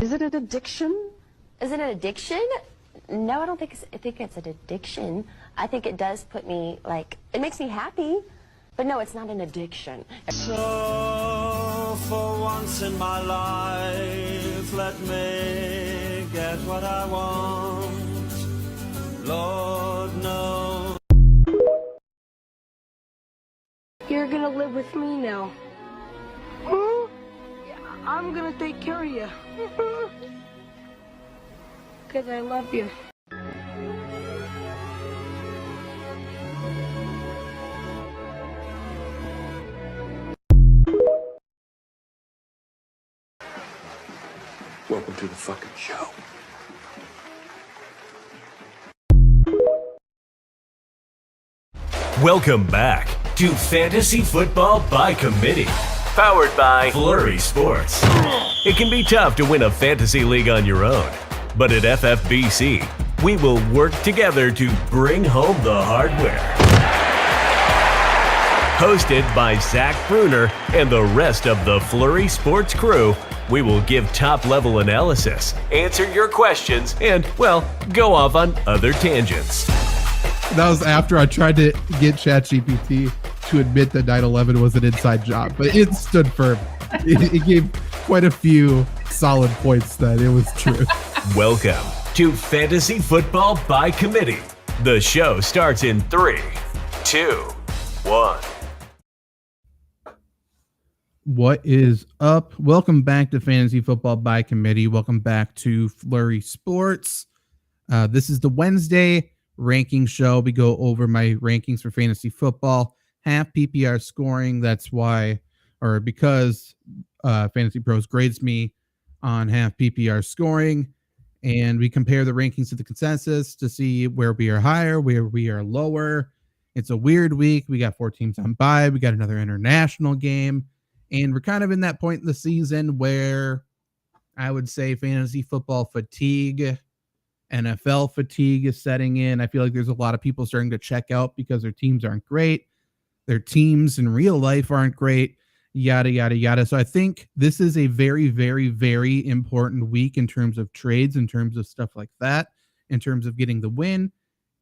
Is it an addiction? Is it an addiction? No, I don't think it's an addiction. I think it does put me, like, it makes me happy. But no, it's not an addiction. So, for once in my life, let me get what I want. Lord knows. You're gonna live with me now. Huh? Yeah, I'm gonna take care of you. Because I love you. Welcome to the fucking show. Welcome back to Fantasy Football by Committee, powered by Flurry Sports. It can be tough to win a fantasy league on your own, but at FFBC, we will work together to bring home the hardware. Hosted by Zach Bruner and the rest of the Flurry Sports crew, we will give top-level analysis, answer your questions, and, well, go off on other tangents. That was after I tried to get ChatGPT to admit that 9/11 was an inside job, but it stood firm. It gave quite a few solid points that it was true. Welcome to Fantasy Football by Committee. The show starts in 3, 2, 1. What is up? Welcome back to Fantasy Football by Committee. Welcome back to Flurry Sports. This is the Wednesday ranking show. We go over my rankings for fantasy football, half PPR scoring. That's why, or because Fantasy Pros grades me on half PPR scoring, and we compare the rankings to the consensus to see where we are higher, where we are lower. It's a weird week. We got 4 teams on bye. We got another international game. And we're kind of in that point in the season where I would say fantasy football fatigue, NFL fatigue is setting in. I feel like there's a lot of people starting to check out because their teams aren't great. Their teams in real life aren't great, yada, yada, yada. So I think this is a very, very, very important week in terms of trades, in terms of stuff like that, in terms of getting the win.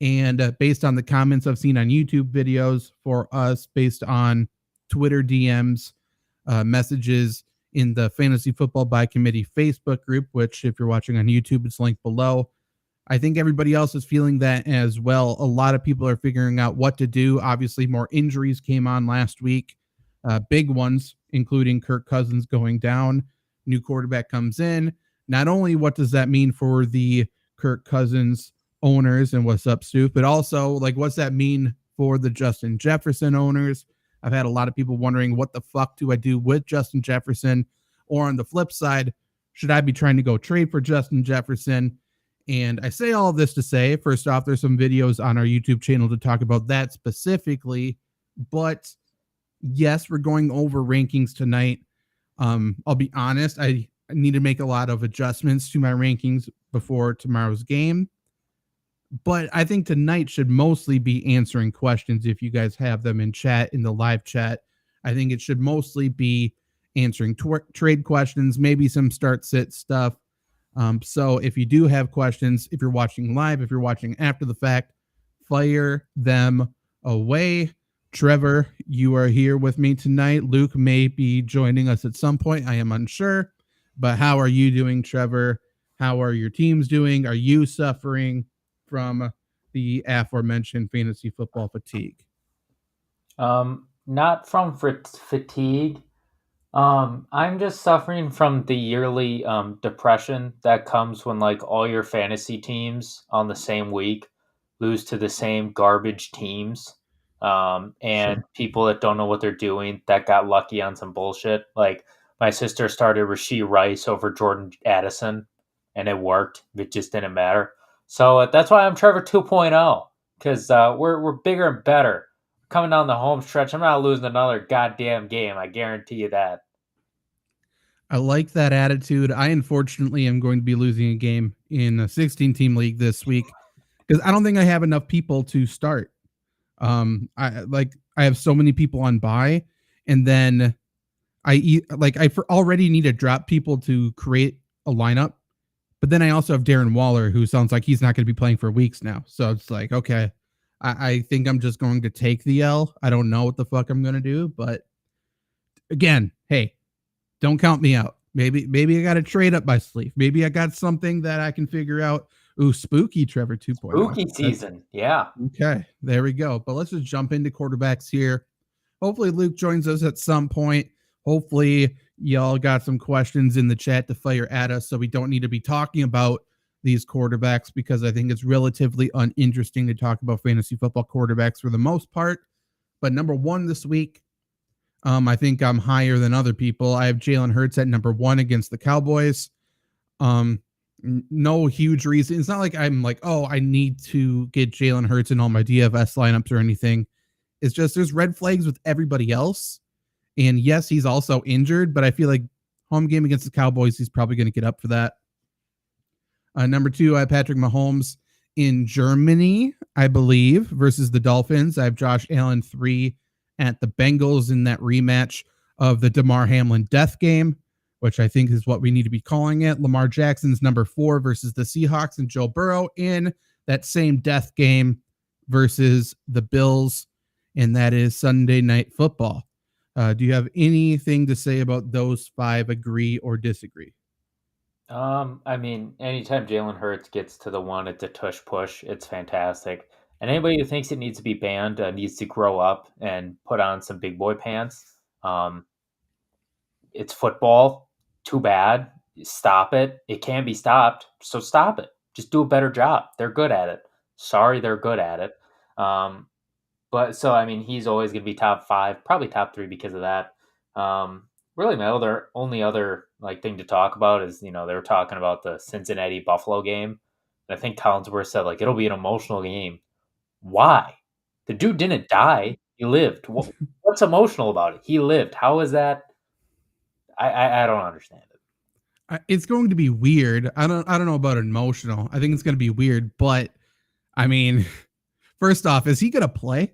And based on the comments I've seen on YouTube videos for us, based on Twitter DMs, messages in the Fantasy Football by Committee Facebook group, which if you're watching on YouTube, it's linked below. I think everybody else is feeling that as well. A lot of people are figuring out what to do. Obviously, more injuries came on last week, big ones, including Kirk Cousins going down. New quarterback comes in. Not only what does that mean for the Kirk Cousins owners and what's up, Stu, but also like what's that mean for the Justin Jefferson owners? I've had a lot of people wondering, what the fuck do I do with Justin Jefferson? Or on the flip side, should I be trying to go trade for Justin Jefferson? And I say all of this to say, first off, there's some videos on our YouTube channel to talk about that specifically. But yes, we're going over rankings tonight. I'll be honest, I need to make a lot of adjustments to my rankings before tomorrow's game. But I think tonight should mostly be answering questions if you guys have them in chat, in the live chat. I think it should mostly be answering trade questions, maybe some start-sit stuff. So if you do have questions, if you're watching live, if you're watching after the fact, fire them away. Trevor, you are here with me tonight. Luke may be joining us at some point. I am unsure. But how are you doing, Trevor? How are your teams doing? Are you suffering from the aforementioned fantasy football fatigue? Not from fatigue. I'm just suffering from the yearly depression that comes when like all your fantasy teams on the same week lose to the same garbage teams. And sure. People that don't know what they're doing that got lucky on some bullshit. Like my sister started Rashee Rice over Jordan Addison and it worked. It just didn't matter. So that's why I'm Trevor 2.0, because we're bigger and better. Coming down the home stretch, I'm not losing another goddamn game. I guarantee you that. I like that attitude. I unfortunately am going to be losing a game in a 16-team league this week because I don't think I have enough people to start. I have so many people on bye, and then I already need to drop people to create a lineup. But then I also have Darren Waller, who sounds like he's not going to be playing for weeks now. So it's like, okay, I think I'm just going to take the L. I don't know what the fuck I'm going to do. But again, hey, don't count me out. Maybe I got to trade up my sleeve. Maybe I got something that I can figure out. Ooh, spooky Trevor 2.0. Spooky season. Yeah. Okay, there we go. But let's just jump into quarterbacks here. Hopefully Luke joins us at some point. Hopefully y'all got some questions in the chat to fire at us so we don't need to be talking about these quarterbacks, because I think it's relatively uninteresting to talk about fantasy football quarterbacks for the most part. But number one this week, I think I'm higher than other people. I have Jalen Hurts at number 1 against the Cowboys. No huge reason. It's not like I'm like, oh, I need to get Jalen Hurts in all my DFS lineups or anything. It's just there's red flags with everybody else. And yes, he's also injured, but I feel like home game against the Cowboys, he's probably going to get up for that. Number 2, I have Patrick Mahomes in Germany, I believe, versus the Dolphins. I have Josh Allen 3 at the Bengals in that rematch of the Damar Hamlin death game, which I think is what we need to be calling it. Lamar Jackson's number 4 versus the Seahawks, and Joe Burrow in that same death game versus the Bills, and that is Sunday Night Football. Do you have anything to say about those 5, agree or disagree? I mean, anytime Jalen Hurts gets to the 1, it's a tush push. It's fantastic. And anybody who thinks it needs to be banned needs to grow up and put on some big boy pants. It's football. Too bad. Stop it. It can be stopped. So stop it. Just do a better job. They're good at it. Sorry, they're good at it. But so, I mean, he's always going to be top 5, probably top 3 because of that. Really, my only other thing to talk about is, they were talking about the Cincinnati Buffalo game. And I think Collinsworth said, it'll be an emotional game. Why? The dude didn't die. He lived. What's emotional about it? He lived. How is that? I don't understand it. It's going to be weird. I don't know about emotional. I think it's going to be weird, but I mean, first off, is he going to play?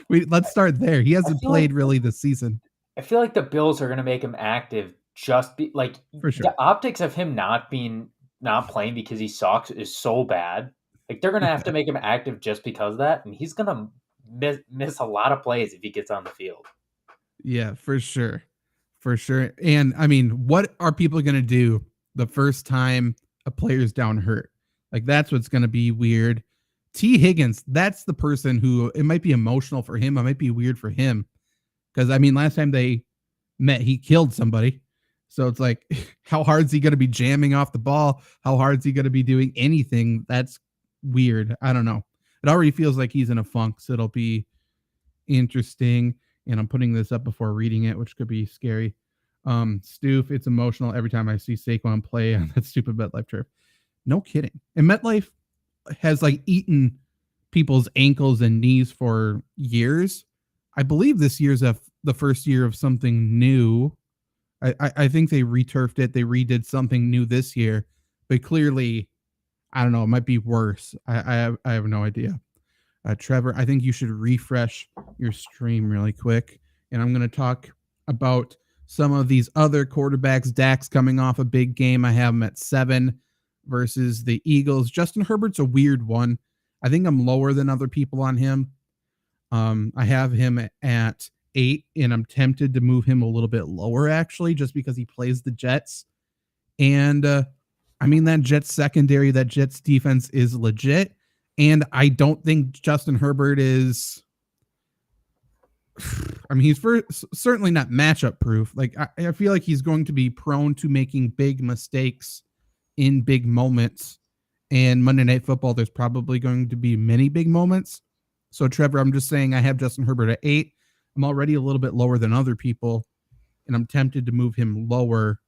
Let's start there. He hasn't played really this season. I feel like the Bills are going to make him active for sure. The optics of him not playing because he sucks is so bad. They're going to have to make him active just because of that, and he's going to miss a lot of plays if he gets on the field. Yeah, for sure. For sure. And I mean, what are people going to do the first time a player's down hurt? That's what's going to be weird. T. Higgins, that's the person who, it might be emotional for him. It might be weird for him. Because, I mean, last time they met, he killed somebody. So it's like, how hard is he going to be jamming off the ball? How hard is he going to be doing anything? That's weird. I don't know. It already feels like he's in a funk. So it'll be interesting. And I'm putting this up before reading it, which could be scary. Stoof, it's emotional every time I see Saquon play on that stupid MetLife turf. No kidding. And MetLife has eaten people's ankles and knees for years. I believe this year's the first year of something new. I think they returfed it. They redid something new this year, but clearly, I don't know. It might be worse. I have no idea. Trevor, I think you should refresh your stream really quick. And I'm going to talk about some of these other quarterbacks. Dak's coming off a big game. I have him at 7 versus the Eagles. Justin Herbert's a weird one. I think I'm lower than other people on him. I have him at 8, and I'm tempted to move him a little bit lower, actually, just because he plays the Jets. And I mean, that Jets secondary, that Jets defense is legit. And I don't think Justin Herbert is, I mean, he's certainly not matchup proof. I feel like he's going to be prone to making big mistakes in big moments. And Monday Night Football, there's probably going to be many big moments. So, Trevor, I'm just saying I have Justin Herbert at 8. I'm already a little bit lower than other people, and I'm tempted to move him lower.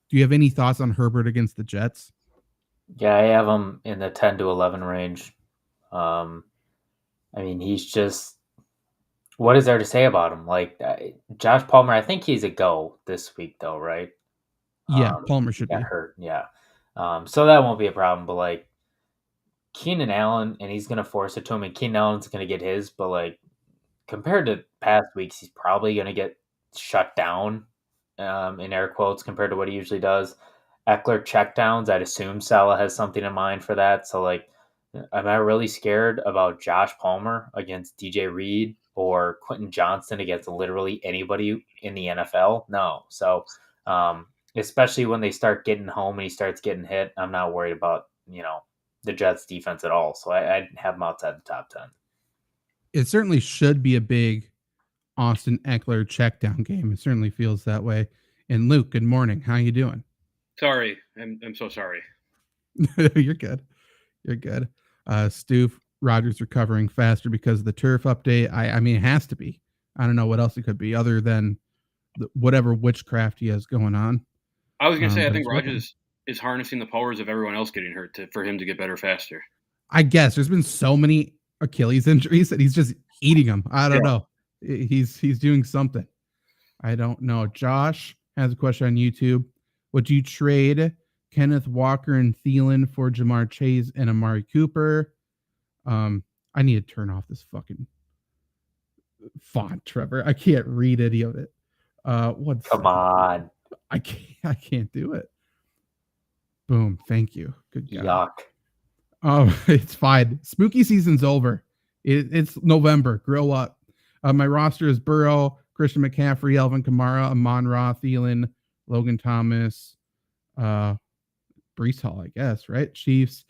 Do you have any thoughts on Herbert against the Jets? Yeah, I have him in the 10 to 11 range. I mean, he's just, what is there to say about him? Josh Palmer, I think he's a go this week, though, right? Yeah, Palmer should be hurt. Yeah. So that won't be a problem. But Keenan Allen, and he's going to force it to him, and Keenan Allen's going to get his. But compared to past weeks, he's probably going to get shut down, in air quotes, compared to what he usually does. Eckler checkdowns. I'd assume Salah has something in mind for that. So, like, am I really scared about Josh Palmer against DJ Reed or Quentin Johnston against literally anybody in the NFL? No. So, especially when they start getting home and he starts getting hit, I'm not worried about, the Jets defense at all. So I'd have him outside the top 10. It certainly should be a big Austin Eckler check down game. It certainly feels that way. And Luke, good morning. How you doing? Sorry. I'm so sorry. You're good. You're good. Stu, Rodgers recovering faster because of the turf update. I mean, it has to be. I don't know what else it could be other than whatever witchcraft he has going on. I was going to say, I think Rodgers is harnessing the powers of everyone else getting hurt for him to get better faster. I guess there's been so many Achilles injuries that he's just eating them. I don't know. He's doing something. I don't know. Josh has a question on YouTube. Would you trade Kenneth Walker and Thielen for Jamar Chase and Amari Cooper? I need to turn off this fucking font, Trevor. I can't read any of it. Come on. I can't do it. Boom. Thank you. Good God. Yuck. Oh, it's fine. Spooky season's over. It's November. Grow up. My roster is Burrow, Christian McCaffrey, Alvin Kamara, Amon-Ra, Thielen, Logan Thomas, Breece Hall, I guess, right? Chiefs,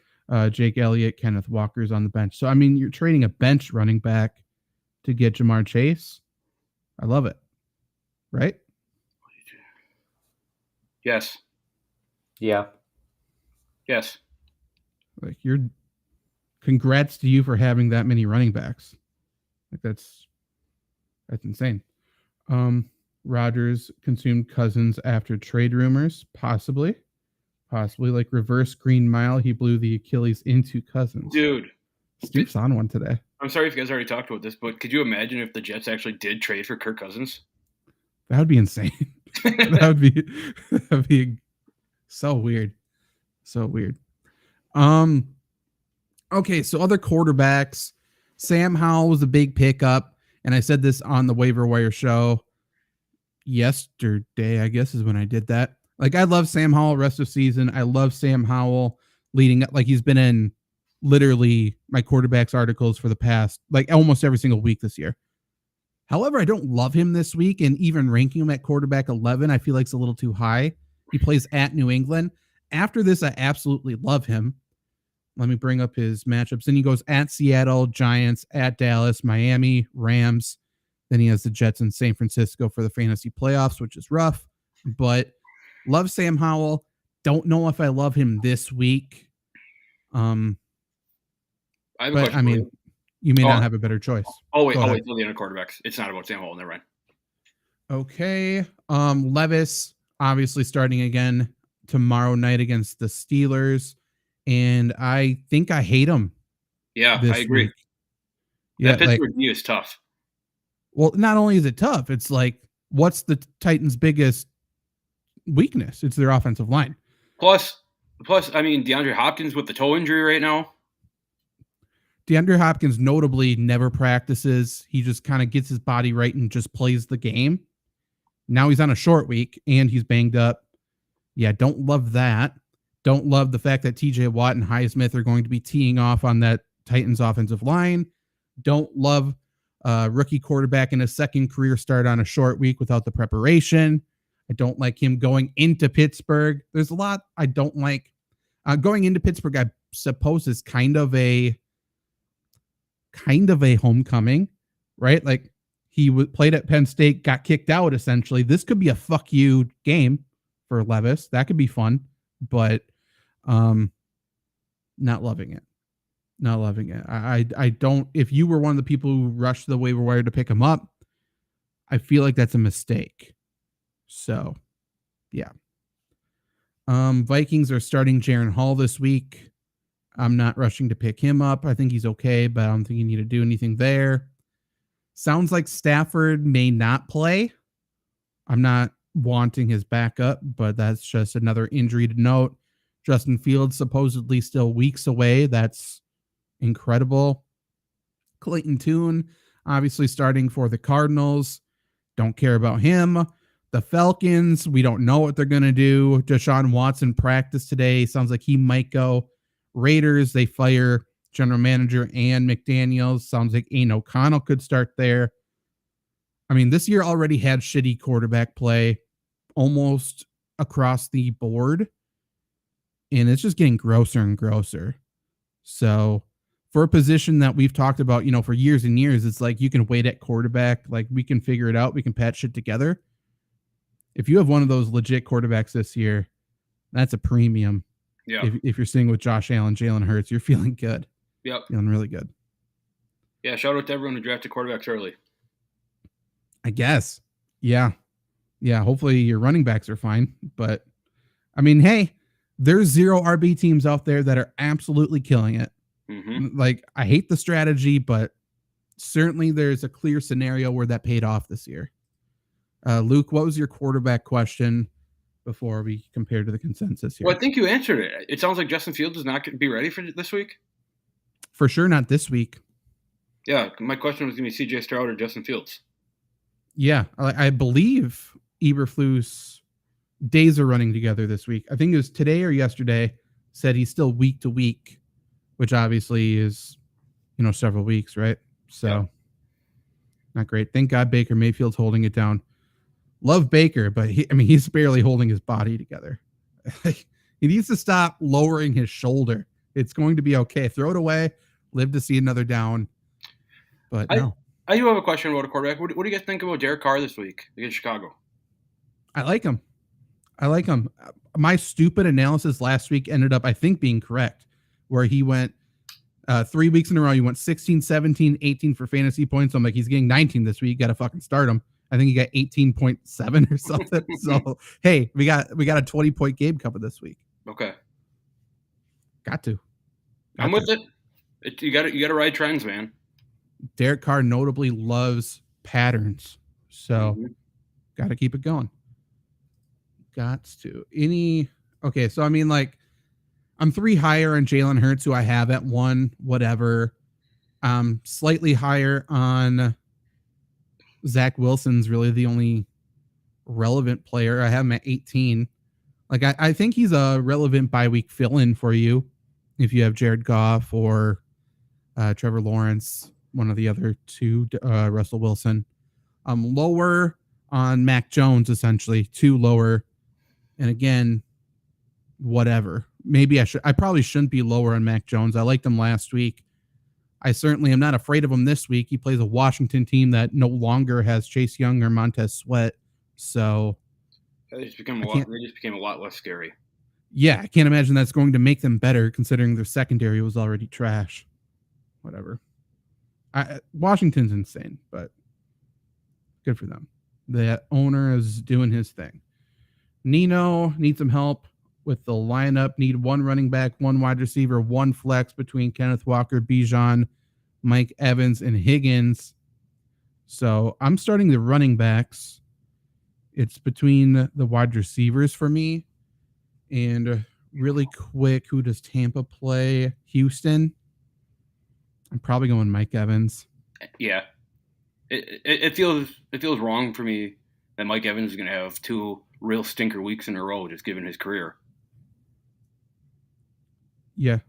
Jake Elliott, Kenneth Walker's on the bench. So, I mean, you're trading a bench running back to get Jamar Chase. I love it. Right? Yes. Yeah. Yes. Like, congrats to you for having that many running backs. Like, that's insane. Rodgers consumed Cousins after trade rumors, possibly like reverse Green Mile. He blew the Achilles into Cousins. Dude, Steve's on one today. I'm sorry if you guys already talked about this, but could you imagine if the Jets actually did trade for Kirk Cousins? That would be insane. That would be so weird. So weird. Okay, so other quarterbacks. Sam Howell was a big pickup, and I said this on the waiver wire show yesterday, I guess is when I did that. Like, I love Sam Howell rest of season. I love Sam Howell leading up. Like, he's been in literally my quarterbacks articles for the past, like, almost every single week this year. However, I don't love him this week, and even ranking him at quarterback 11, I feel like it's a little too high. He plays at New England. After this, I absolutely love him. Let me bring up his matchups. Then he goes at Seattle, Giants, at Dallas, Miami, Rams. Then he has the Jets in San Francisco for the fantasy playoffs, which is rough. But love Sam Howell. Don't know if I love him this week. I have a but question I mean, you may not have a better choice. Wait till the end of quarterbacks. It's not about Sam Howell. Never mind. Okay. Levis obviously starting again tomorrow night against the Steelers. And I think I hate him. Yeah, I agree. Week. Yeah, that Pittsburgh D is tough. Well, not only is it tough, it's like, what's the Titans' biggest weakness? It's their offensive line. Plus, I mean, DeAndre Hopkins with the toe injury right now. DeAndre Hopkins notably never practices. He just kind of gets his body right and just plays the game. Now he's on a short week and he's banged up. Yeah, don't love that. Don't love the fact that TJ Watt and Highsmith are going to be teeing off on that Titans offensive line. Don't love rookie quarterback in his second career start on a short week without the preparation. I don't like him going into Pittsburgh. There's a lot I don't like. Going into Pittsburgh, I suppose, is kind of a homecoming, right? Like, he played at Penn State, got kicked out, essentially. This could be a fuck you game for Levis. That could be fun, but not loving it. Not loving it. I don't, if you were one of the people who rushed the waiver wire to pick him up, I feel like that's a mistake. So, yeah. Vikings are starting Jaron Hall this week. I'm not rushing to pick him up. I think he's okay, but I don't think you need to do anything there. Sounds like Stafford may not play. I'm not wanting his backup, but that's just another injury to note. Justin Fields supposedly still weeks away. That's incredible. Clayton Tune, obviously starting for the Cardinals. Don't care about him. The Falcons, we don't know what they're going to do. Deshaun Watson practiced today. Sounds like he might go. Raiders, they fire general manager and McDaniels. Sounds like Aiden O'Connell could start there. I mean, this year already had shitty quarterback play almost across the board. And it's just getting grosser and grosser. So for a position that we've talked about, for years and years, it's like you can wait at quarterback. Like we can figure it out. We can patch shit together. If you have one of those legit quarterbacks this year, that's a premium. Yeah. If you're sitting with Josh Allen, Jalen Hurts, you're feeling good. Yep. Feeling really good. Yeah. Shout out to everyone who drafted quarterbacks early. I guess. Yeah. Yeah. Hopefully your running backs are fine. But I mean, hey, there's 0 RB teams out there that are absolutely killing it. Mm-hmm. Like, I hate the strategy, but certainly there's a clear scenario where that paid off this year. Luke, what was your quarterback question before we compared to the consensus here? Well, I think you answered it. It sounds like Justin Fields is not going to be ready for this week. For sure not this week. Yeah, my question was going to be CJ Stroud or Justin Fields. Yeah, I believe Eberflus days are running together this week. I think it was today or yesterday. Said he's still week to week, which obviously is, several weeks, right? So, yeah. Not great. Thank God Baker Mayfield's holding it down. Love Baker, but he's barely holding his body together. He needs to stop lowering his shoulder. It's going to be okay. Throw it away. Live to see another down. But no. I do have a question about a quarterback. What do you guys think about Derek Carr this week against Chicago? I like him. My stupid analysis last week ended up, I think, being correct, where he went 3 weeks in a row. He went 16, 17, 18 for fantasy points. I'm like, he's getting 19 this week. Got to fucking start him. I think he got 18.7 or something. So, hey, we got a 20-point game coming this week. Okay. Got to. I'm with it. You got to ride trends, man. Derek Carr notably loves patterns. So, got to keep it going. Gots to. Okay, so I mean, like, I'm 3 higher on Jalen Hurts, who I have at 1, whatever. Slightly higher on Zach Wilson's really the only relevant player. I have him at 18. Like, I think he's a relevant bye-week fill-in for you if you have Jared Goff or Trevor Lawrence, one of the other two, Russell Wilson. Lower on Mac Jones, essentially, 2 lower. And again, whatever. Maybe I probably shouldn't be lower on Mac Jones. I liked him last week. I certainly am not afraid of him this week. He plays a Washington team that no longer has Chase Young or Montez Sweat. So they just became a lot less scary. Yeah, I can't imagine that's going to make them better considering their secondary was already trash. Whatever. Washington's insane, but good for them. The owner is doing his thing. Nino needs some help with the lineup. Need 1 running back, 1 wide receiver, 1 flex between Kenneth Walker, Bijan, Mike Evans, and Higgins. So I'm starting the running backs. It's between the wide receivers for me. And really quick, who does Tampa play? Houston. I'm probably going Mike Evans. Yeah. It feels wrong for me that Mike Evans is going to have 2 real stinker weeks in a row, just given his career. Yeah.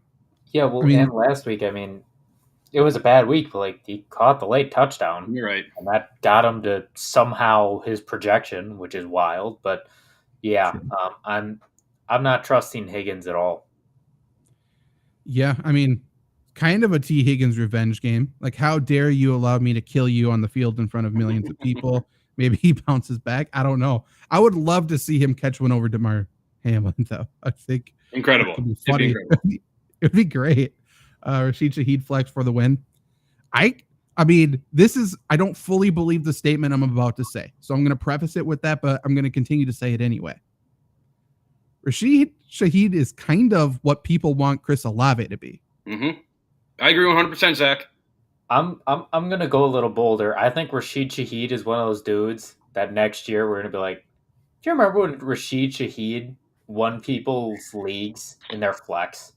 Yeah, well, and last week, it was a bad week, but he caught the late touchdown. You're right. And that got him to somehow his projection, which is wild. But yeah, I'm not trusting Higgins at all. Yeah, kind of a T. Higgins revenge game. Like, how dare you allow me to kill you on the field in front of millions of people? Maybe he bounces back. I don't know. I would love to see him catch one over DeMar Hamlin, though. I think incredible. It would be funny. It would be great. Rashid Shaheed flex for the win. I don't fully believe the statement I'm about to say, so I'm going to preface it with that, but I'm going to continue to say it anyway. Rashid Shaheed is kind of what people want Chris Olave to be. Mm-hmm. I agree 100%, Zach. I'm gonna go a little bolder. I think Rashid Shaheed is one of those dudes that next year we're gonna be like, do you remember when Rashid Shaheed won people's leagues in their flex?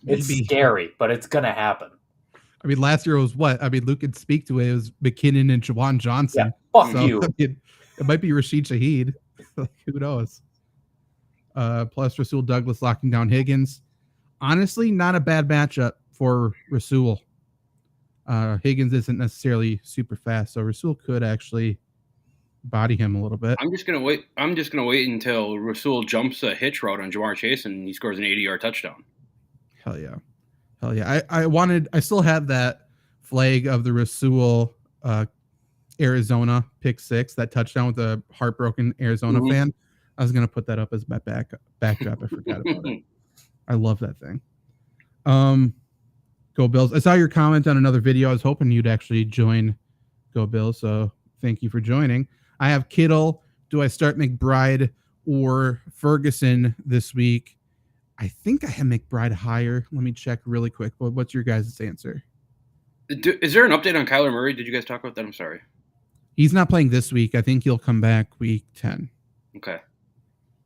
It's scary, but it's gonna happen. Last year was what? Luke could speak to it. It was McKinnon and Jawan Johnson. Yeah, fuck you. It might be Rashid Shaheed. Like, who knows? Plus Rasul Douglas locking down Higgins. Honestly, not a bad matchup for Rasul. Higgins isn't necessarily super fast, so Rasul could actually body him a little bit. I'm just gonna wait. I'm just gonna wait until Rasul jumps a hitch route on Jamar Chase and he scores an 80-yard touchdown. Hell yeah. I still have that flag of the Rasul Arizona pick 6, that touchdown with the heartbroken Arizona fan. I was gonna put that up as my backdrop. I forgot about it. I love that thing. Go Bills. I saw your comment on another video. I was hoping you'd actually join Go Bills, so thank you for joining. I have Kittle. Do I start McBride or Ferguson this week? I think I have McBride higher. Let me check really quick. What's your guys' answer? Is there an update on Kyler Murray? Did you guys talk about that? I'm sorry. He's not playing this week. I think he'll come back week 10. Okay.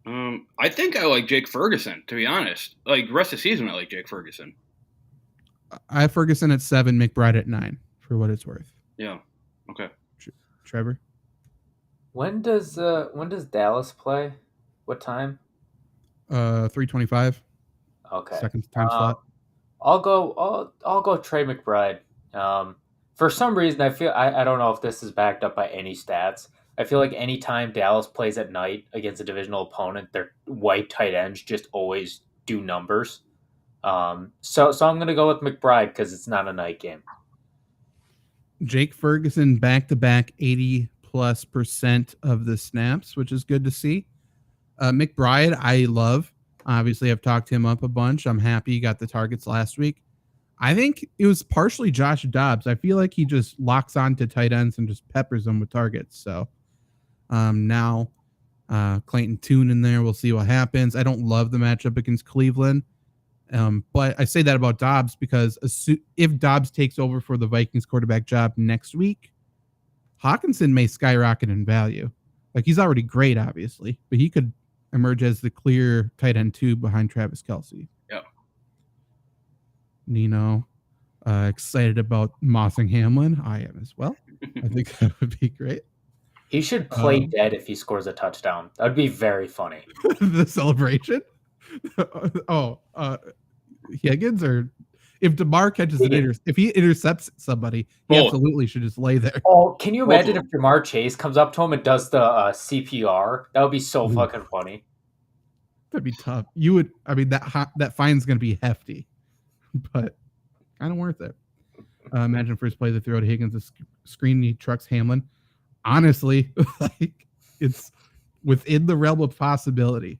I think I like Jake Ferguson, to be honest. Like, rest of the season, I like Jake Ferguson. I have Ferguson at 7, McBride at 9, for what it's worth. Yeah. Okay. Trevor? When does Dallas play? What time? 3:25. Okay. Second time slot. I'll go Trey McBride. For some reason, I don't know if this is backed up by any stats. I feel like anytime Dallas plays at night against a divisional opponent, their white tight ends just always do numbers. So I'm going to go with McBride because it's not a night game. Jake Ferguson back-to-back 80+% of the snaps, which is good to see. McBride, I love. Obviously, I've talked him up a bunch. I'm happy he got the targets last week. I think it was partially Josh Dobbs. I feel like he just locks on to tight ends and just peppers them with targets. So now Clayton Tune in there. We'll see what happens. I don't love the matchup against Cleveland. But I say that about Dobbs because if Dobbs takes over for the Vikings quarterback job next week, Hawkinson may skyrocket in value. Like, he's already great, obviously, but he could emerge as the clear tight end 2 behind Travis Kelce. Yeah. Nino, excited about Mossing Hamlin. I am as well. I think that would be great. He should play dead if he scores a touchdown. That would be very funny. The celebration? Higgins, or if DeMar catches if he intercepts somebody, he absolutely should just lay there. Oh, can you imagine if Jamar Chase comes up to him and does the CPR? That would be so fucking funny. That'd be tough. You would. I mean, that fine's going to be hefty, but kind of worth it. Imagine first play the throw to Higgins, the screen, he trucks Hamlin. Honestly, like, it's within the realm of possibility.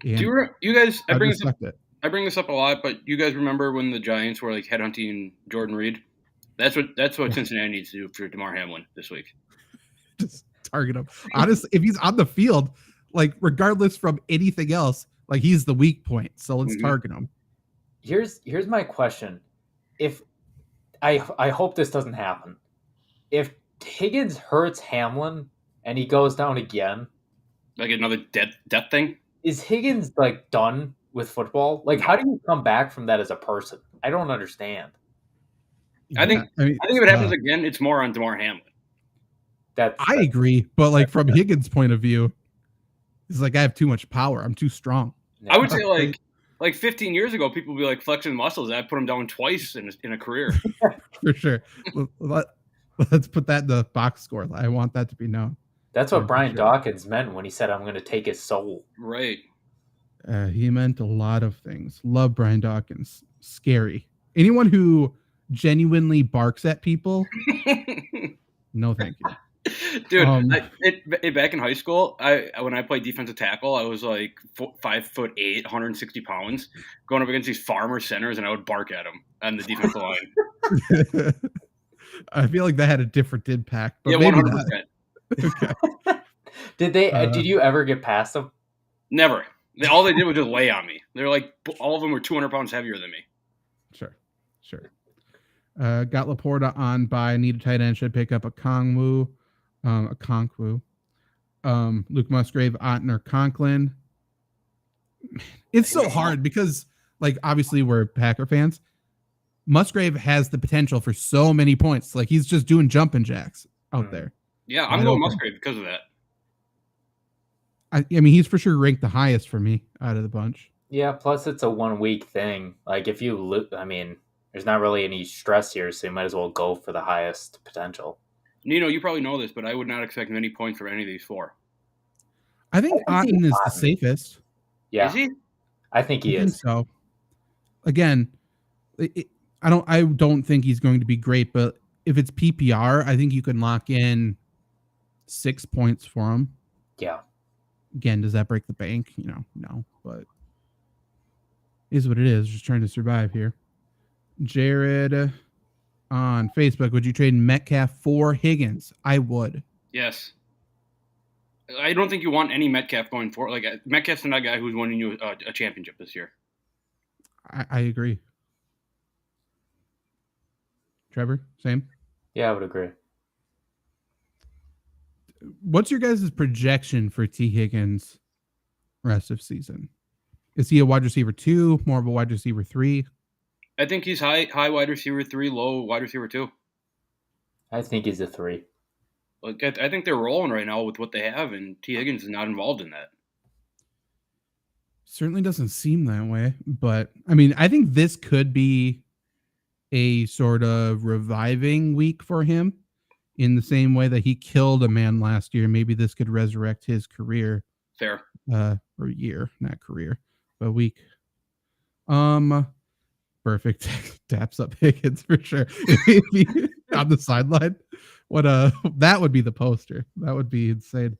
And do you guys? I bring this up a lot, but you guys remember when the Giants were like headhunting Jordan Reed? That's what Cincinnati needs to do for DeMar Hamlin this week. Just target him. Honestly, if he's on the field, like, regardless from anything else, like, he's the weak point. So let's target him. Here's my question. If I hope this doesn't happen. If Higgins hurts Hamlin and he goes down again, like another death thing, is Higgins like done with football? Like, how do you come back from that as a person? I don't understand. I think if it happens again, it's more on DeMar Hamlin. I agree, but like from Higgins' point of view, it's like, I have too much power. I'm too strong. I would say like 15 years ago, people would be like flexing muscles. I put him down twice in a career. For sure. Let's put that in the box score. I want that to be known. That's what Brian Dawkins meant when he said, I'm going to take his soul. Right. He meant a lot of things. Love Brian Dawkins. Scary. Anyone who genuinely barks at people, no thank you. Dude, back in high school, when I played defensive tackle, I was like 5'8", 160 pounds, going up against these farmer centers, and I would bark at them on the defensive line. I feel like that had a different impact. But yeah, 100%. Okay. Did you ever get past them? Never. All they did was just lay on me. They're like, all of them were 200 pounds heavier than me. Sure. Got Laporta on by. Need a tight end. Should pick up a Kongwu. Luke Musgrave, Ottner, Conklin. It's so hard because, like, obviously we're Packer fans. Musgrave has the potential for so many points. Like, he's just doing jumping jacks out there. Yeah, I'm going Musgrave because of that. I mean, he's for sure ranked the highest for me out of the bunch. Yeah, plus it's a 1 week thing. Like if you lose, I mean, there's not really any stress here, so you might as well go for the highest potential. Nino, you probably know this, but I would not expect many points from any of these four. I think Otten is the safest. Yeah, Is he? I think he I think is. so. Again, I don't think he's going to be great, but if it's PPR, I think you can lock in 6 points for him. Yeah. Again, does that break the bank? No, but is what it is. Just trying to survive here. Jared on Facebook, would you trade Metcalf for Higgins? I would. Yes. I don't think you want any Metcalf going forward. Like Metcalf's not a guy who's winning you a championship this year. I agree. Trevor, same? Yeah, I would agree. What's your guys' projection for T. Higgins rest of season? Is he a wide receiver 2, more of a wide receiver 3? I think he's high wide receiver 3, low wide receiver 2. I think he's a 3. Like I think they're rolling right now with what they have, and T. Higgins is not involved in that. Certainly doesn't seem that way, but I mean, I think this could be a sort of reviving week for him in the same way that he killed a man last year. Maybe this could resurrect his career. Fair. Or year, not career, but week. Perfect. Taps up Higgins for sure. On the sideline. That would be the poster. That would be insane.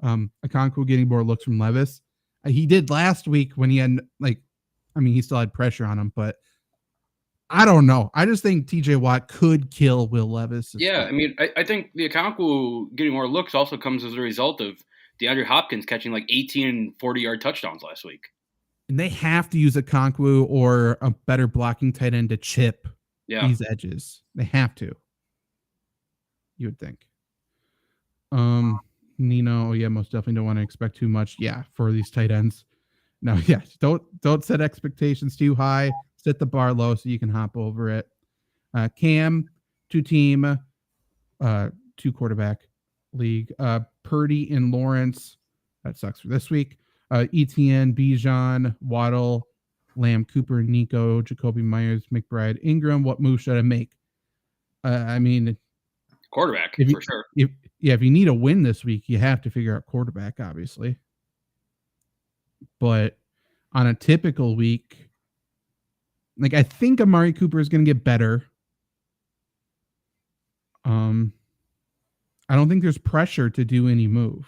Okonkwo getting more looks from Levis. He did last week when he had he still had pressure on him, but I don't know. I just think TJ Watt could kill Will Levis. Yeah, I mean, I think the Okonkwo getting more looks also comes as a result of DeAndre Hopkins catching like 18 and 40-yard touchdowns last week. And they have to use Okonkwo or a better blocking tight end to chip these edges. They have to. You would think. Nino, yeah, most definitely don't want to expect too much. Yeah, for these tight ends. No, yeah, don't set expectations too high. Set the bar low so you can hop over it. Cam, 2-team, 2-quarterback league. Purdy and Lawrence. That sucks for this week. Etienne, Bijan, Waddle, Lamb, Cooper, Nico, Jacoby Myers, McBride, Ingram. What move should I make? I mean, quarterback for sure. If you need a win this week, you have to figure out quarterback, obviously. But on a typical week, like I think Amari Cooper is going to get better. I don't think there's pressure to do any move.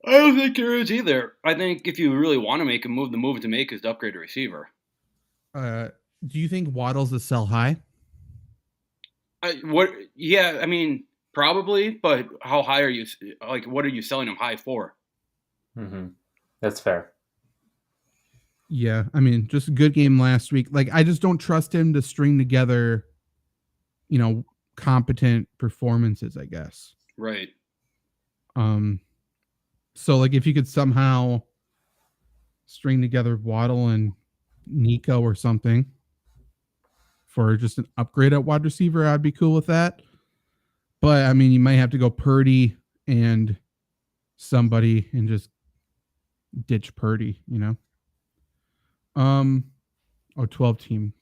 I don't think there is either. I think if you really want to make a move, the move to make is to upgrade a receiver. Do you think Waddle's a sell high? Yeah, I mean, probably, but how high are you? Like, what are you selling him high for? Mm-hmm. That's fair. Yeah, I mean, just a good game last week. Like, I just don't trust him to string together, competent performances, I guess. Right. So, like, if you could somehow string together Waddle and Nico or something for just an upgrade at wide receiver, I'd be cool with that. But, I mean, you might have to go Purdy and somebody and just ditch Purdy, 12-team.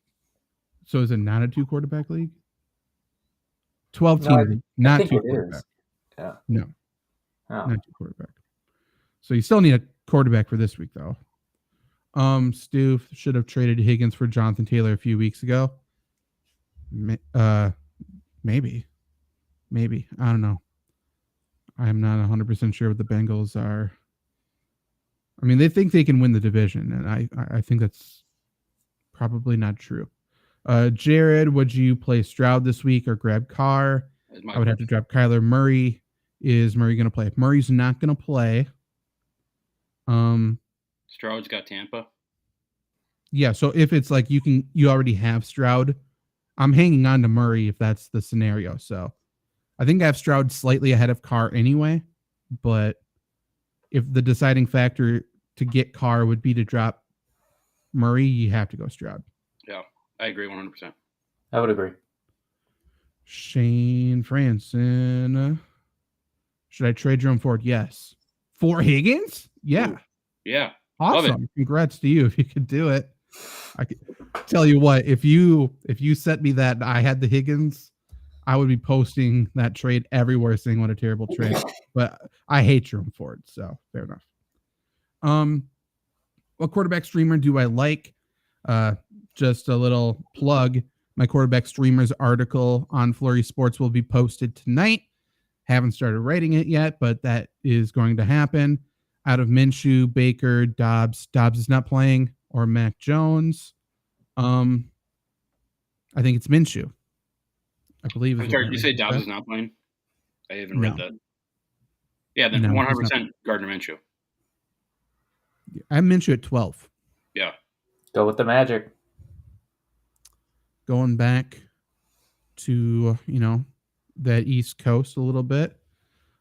So is it not a 2-quarterback league? 12-team, not 2-quarterback. Yeah. No. Oh. Not 2-quarterback. So you still need a quarterback for this week, though. Stu should have traded Higgins for Jonathan Taylor a few weeks ago. Maybe. I don't know. I'm not 100% sure what the Bengals are. I mean, they think they can win the division, and I think that's probably not true. Jared, would you play Stroud this week or grab Carr? I would have to drop Kyler Murray. Is Murray going to play? If Murray's not going to play. Stroud's got Tampa. Yeah, so if it's like you already have Stroud, I'm hanging on to Murray if that's the scenario. So I think I have Stroud slightly ahead of Carr anyway, but if the deciding factor to get Carr would be to drop Murray, you have to go Stroud. Yeah, I agree 100%. I would agree. Shane Franson. Should I trade Jerome Ford? Yes, For Higgins? Yeah. Ooh, yeah. Love it. Awesome. Congrats to you if you could do it. I could tell you what, if you sent me that I had the Higgins, I would be posting that trade everywhere saying what a terrible trade. But I hate Jerome Ford, so fair enough. What quarterback streamer do I like? Just a little plug. My quarterback streamers article on Flurry Sports will be posted tonight. Haven't started writing it yet, but that is going to happen. Out of Minshew, Baker, Dobbs. Dobbs is not playing, or Mac Jones. I think it's Minshew. I believe. I'm sorry, did you say Dobbs is not playing? I haven't read that. Yeah, then 100% Gardner Minshew. I'm Minshew at 12. Yeah. Go with the Magic. Going back to, that East Coast a little bit.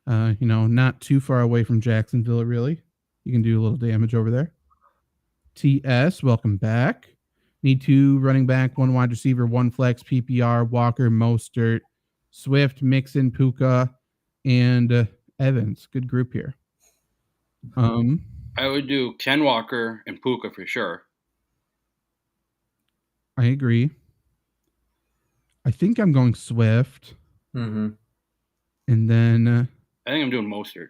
Not too far away from Jacksonville, really. You can do a little damage over there. TS, welcome back. Need 2 running back, 1 wide receiver, 1 flex, PPR, Walker, Mostert, Swift, Mixon, Puka, and Evans. Good group here. I would do Ken Walker and Puka for sure. I agree. I think I'm going Swift. Mm-hmm. And then I think I'm doing Mostert.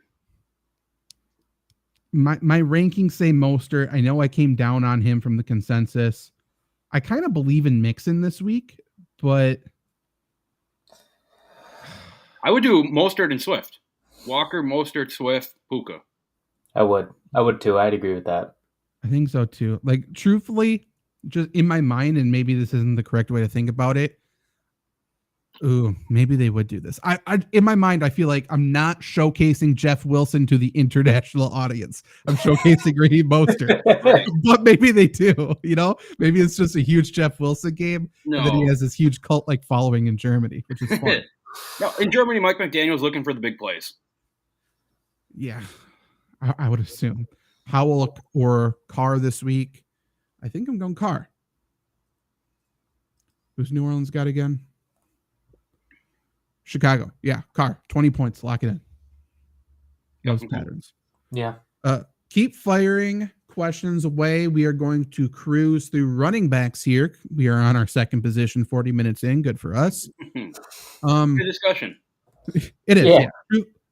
My rankings say Mostert. I know I came down on him from the consensus. I kind of believe in Mixon this week, but I would do Mostert and Swift. Walker, Mostert, Swift, Puka. I would too. I'd agree with that. I think so too. Like, truthfully, just in my mind, and maybe this isn't the correct way to think about it. Ooh, maybe they would do this. I in my mind, I feel like I'm not showcasing Jeff Wilson to the international audience. I'm showcasing Raheem Mostert, but maybe they do. Maybe it's just a huge Jeff Wilson game, No. and then he has this huge cult-like following in Germany, which is fun. No, in Germany, Mike McDaniel's looking for the big plays. Yeah, I would assume Howell or Carr this week. I think I'm going Carr. Who's New Orleans got again? Chicago. Yeah, Carr. 20 points. Lock it in. Those patterns. Yeah. Keep firing questions away. We are going to cruise through running backs here. We are on our second position, 40 minutes in. Good for us. Good discussion. It is. Yeah.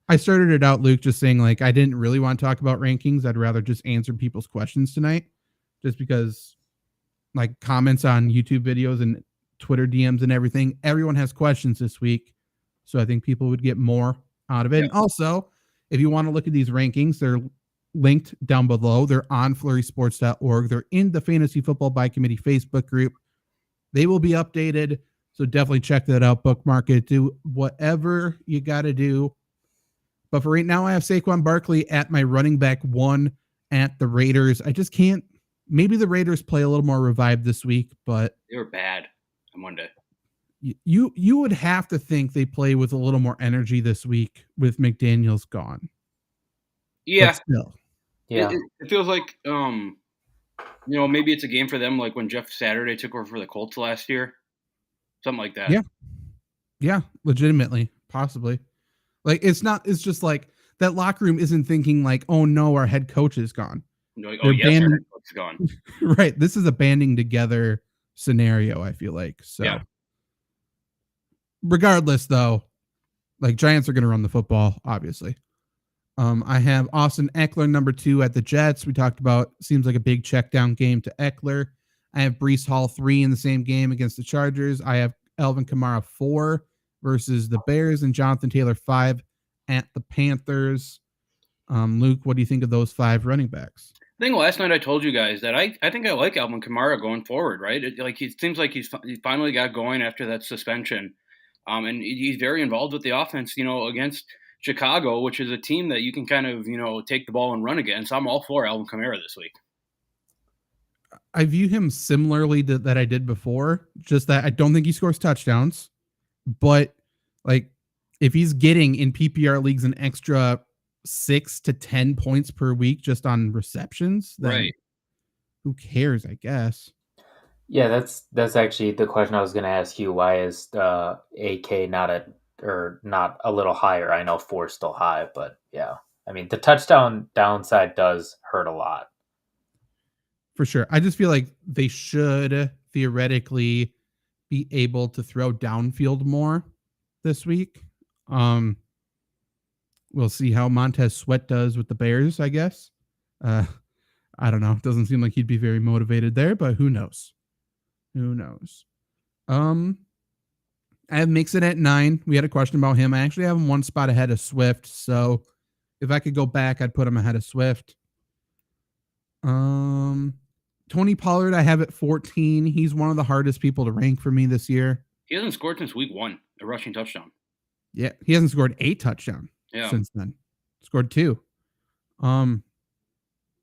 I started it out, Luke, just saying, like, I didn't really want to talk about rankings. I'd rather just answer people's questions tonight, just because, like, comments on YouTube videos and Twitter DMs and everything, everyone has questions this week. So I think people would get more out of it. Yeah. And also, if you want to look at these rankings, they're linked down below. They're on flurrysports.org. They're in the Fantasy Football by Committee Facebook group. They will be updated. So definitely check that out, bookmark it, do whatever you got to do. But for right now, I have Saquon Barkley at my running back 1 at the Raiders. I just can't. Maybe the Raiders play a little more revived this week, but they were bad on Monday. You would have to think they play with a little more energy this week with McDaniels gone. Yeah. But still. Yeah. It feels like, maybe it's a game for them like when Jeff Saturday took over for the Colts last year. Something like that. Yeah. Yeah, legitimately, possibly. Like, it's just like that locker room isn't thinking like, oh no, our head coach is gone. Like, oh yes, our head coach is gone. Right. This is a banding together scenario, I feel like. So yeah. Regardless, though, like, Giants are going to run the football, obviously. I have Austin Eckler, number 2 at the Jets. We talked about, seems like a big check down game to Eckler. I have Breece Hall 3 in the same game against the Chargers. I have Alvin Kamara 4 versus the Bears, and Jonathan Taylor 5 at the Panthers. Luke, what do you think of those 5 running backs? I think last night I told you guys that I think I like Alvin Kamara going forward, right? It seems like he finally got going after that suspension. And he's very involved with the offense, against Chicago, which is a team that you can kind of, take the ball and run against. I'm all for Alvin Kamara this week. I view him similarly to that I did before, just that I don't think he scores touchdowns. But, like, if he's getting in PPR leagues an extra 6 to 10 points per week just on receptions, then right. Who cares, I guess. Yeah, that's actually the question I was going to ask you. Why is AK not a little higher? I know 4 is still high, but yeah. I mean, the touchdown downside does hurt a lot. For sure. I just feel like they should theoretically be able to throw downfield more this week. We'll see how Montez Sweat does with the Bears, I guess. I don't know. It doesn't seem like he'd be very motivated there, but who knows? Who knows? I have Mixon at 9. We had a question about him. I actually have him one spot ahead of Swift, so if I could go back, I'd put him ahead of Swift. Tony Pollard, I have at 14. He's one of the hardest people to rank for me this year. He hasn't scored since week 1, a rushing touchdown. Yeah, he hasn't scored a touchdown since then. Scored 2.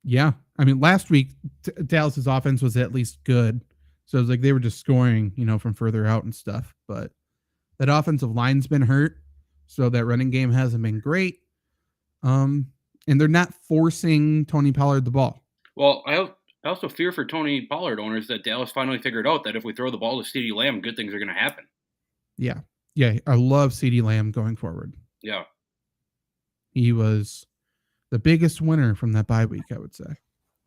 Yeah. I mean, last week, Dallas's offense was at least good. So it was like they were just scoring, from further out and stuff. But that offensive line's been hurt. So that running game hasn't been great. And they're not forcing Tony Pollard the ball. Well, I also fear for Tony Pollard owners that Dallas finally figured out that if we throw the ball to CeeDee Lamb, good things are going to happen. Yeah. Yeah. I love CeeDee Lamb going forward. Yeah. He was the biggest winner from that bye week, I would say.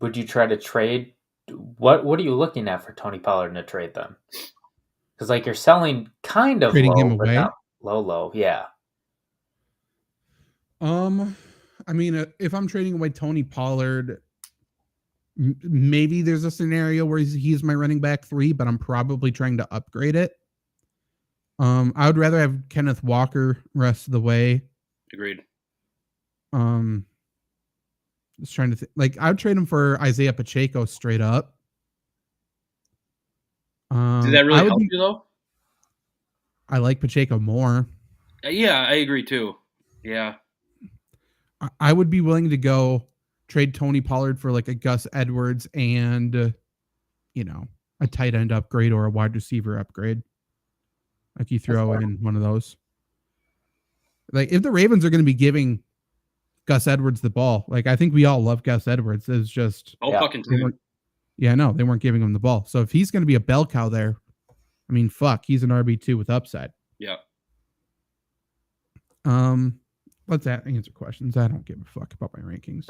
Would you try to trade? What are you looking at for Tony Pollard in a trade then? Because you're selling kind of trading low, him away. But not low, yeah. I mean, if I'm trading away Tony Pollard, maybe there's a scenario where he's my running back 3, but I'm probably trying to upgrade it. I would rather have Kenneth Walker rest of the way. Agreed. Just trying to I would trade him for Isaiah Pacheco straight up. Does that really help you though? I like Pacheco more. Yeah, I agree too. Yeah. I would be willing to go trade Tony Pollard for a Gus Edwards and, a tight end upgrade or a wide receiver upgrade. You throw in one of those. If the Ravens are going to be giving Gus Edwards the ball, I think we all love Gus Edwards. It's just fucking team. Yeah, no, they weren't giving him the ball. So if he's going to be a bell cow there, I mean, fuck, he's an RB2 with upside. Yeah. Let's answer questions. I don't give a fuck about my rankings.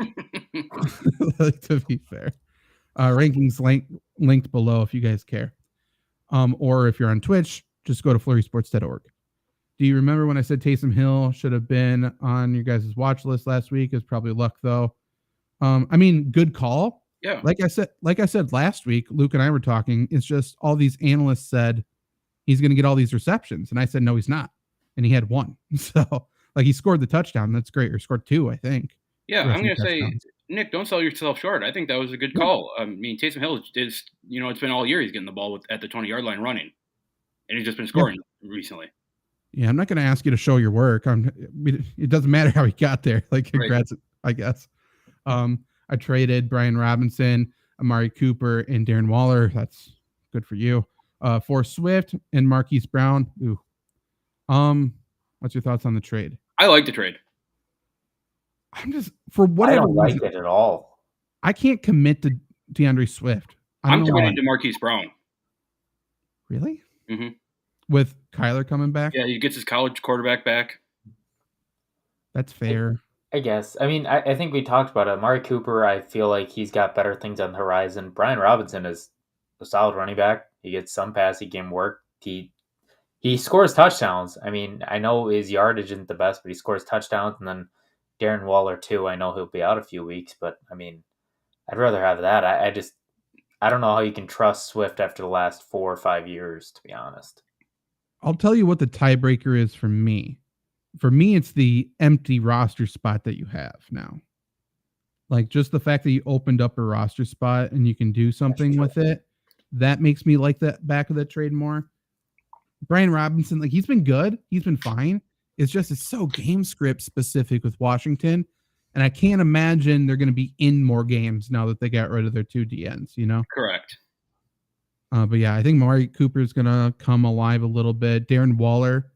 To be fair, rankings linked below if you guys care. Or if you're on Twitch, just go to flurrysports.org. Do you remember when I said Taysom Hill should have been on your guys' watch list last week? It's probably luck though. I mean, good call. Yeah. Like I said last week, Luke and I were talking. It's just all these analysts said he's going to get all these receptions, and I said no, he's not, and he had 1. So he scored the touchdown. That's great. Or scored 2, I think. Yeah, I'm going to say, Nick, don't sell yourself short. I think that was a good call. I mean, Taysom Hill is, it's been all year he's getting the ball at the 20-yard line running, and he's just been scoring recently. Yeah, I'm not going to ask you to show your work. It doesn't matter how he got there. Congrats, right. I guess. I traded Brian Robinson, Amari Cooper, and Darren Waller. That's good for you. For Swift and Marquise Brown. Ooh. What's your thoughts on the trade? I like the trade. I'm just for whatever I don't like it at all. I can't commit to DeAndre Swift. I'm committed to Marquise Brown. Really? Mm-hmm. With Kyler coming back? Yeah, he gets his college quarterback back. That's fair. I guess. I mean, I think we talked about it. Amari Cooper, I feel like he's got better things on the horizon. Brian Robinson is a solid running back. He gets some passing game work. He scores touchdowns. I mean, I know his yardage isn't the best, but he scores touchdowns. And then Darren Waller, too. I know he'll be out a few weeks, but, I mean, I'd rather have that. I don't know how you can trust Swift after the last 4 or 5 years, to be honest. I'll tell you what the tiebreaker is for me. For me, it's the empty roster spot that you have now. Just the fact that you opened up a roster spot and you can do something with it, that makes me like that back of the trade more. Brian Robinson, he's been good. He's been fine. It's so game script specific with Washington. And I can't imagine they're going to be in more games now that they got rid of their 2 DNs, Correct. But yeah, I think Amari Cooper is going to come alive a little bit. Darren Waller,